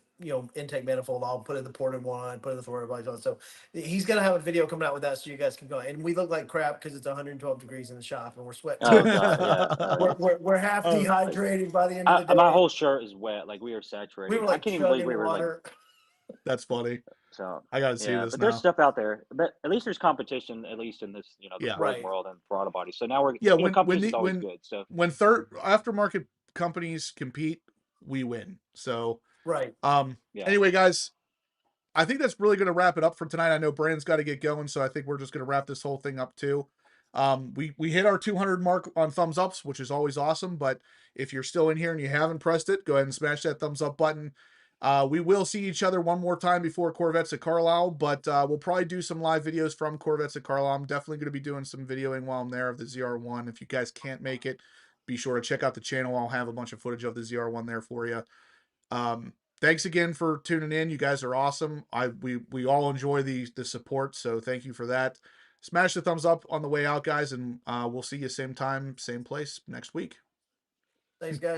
intake manifold off, put in the ported one, put in the throttle bodies on. So he's gonna have a video coming out with that, so you guys can go. And we look like crap because it's 112 degrees in the shop and we're sweating Oh buckets. god, yeah. We're half Oh, dehydrated by the end of the My day. whole shirt is wet. Like we are We saturated. were I like can't even believe chugging we were like water. that's funny. so. I got to see Yeah, this but there's now. stuff out there. But at least there's competition. At least in this, this Yeah. red Right. world and throttle body. So now we're, Yeah. When competition is always good. So third aftermarket companies compete, we win. So Right. yeah. anyway, guys, I think that's really going to wrap it up for tonight. I know Brandon's got to get going, so I think we're just going to wrap this whole thing up too. We hit our 200 mark on thumbs ups, which is always awesome. But if you're still in here and you haven't pressed it, go ahead and smash that thumbs up button. We will see each other one more time before Corvettes at Carlisle, but we'll probably do some live videos from Corvettes at Carlisle. I'm definitely going to be doing some videoing while I'm there of the ZR1. If you guys can't make it, be sure to check out the channel. I'll have a bunch of footage of the ZR1 there for you. Thanks again for tuning in. You guys are awesome. We all enjoy the support, so thank you for that. Smash the thumbs up on the way out, guys, and we'll see you same time, same place next week. Thanks, guys.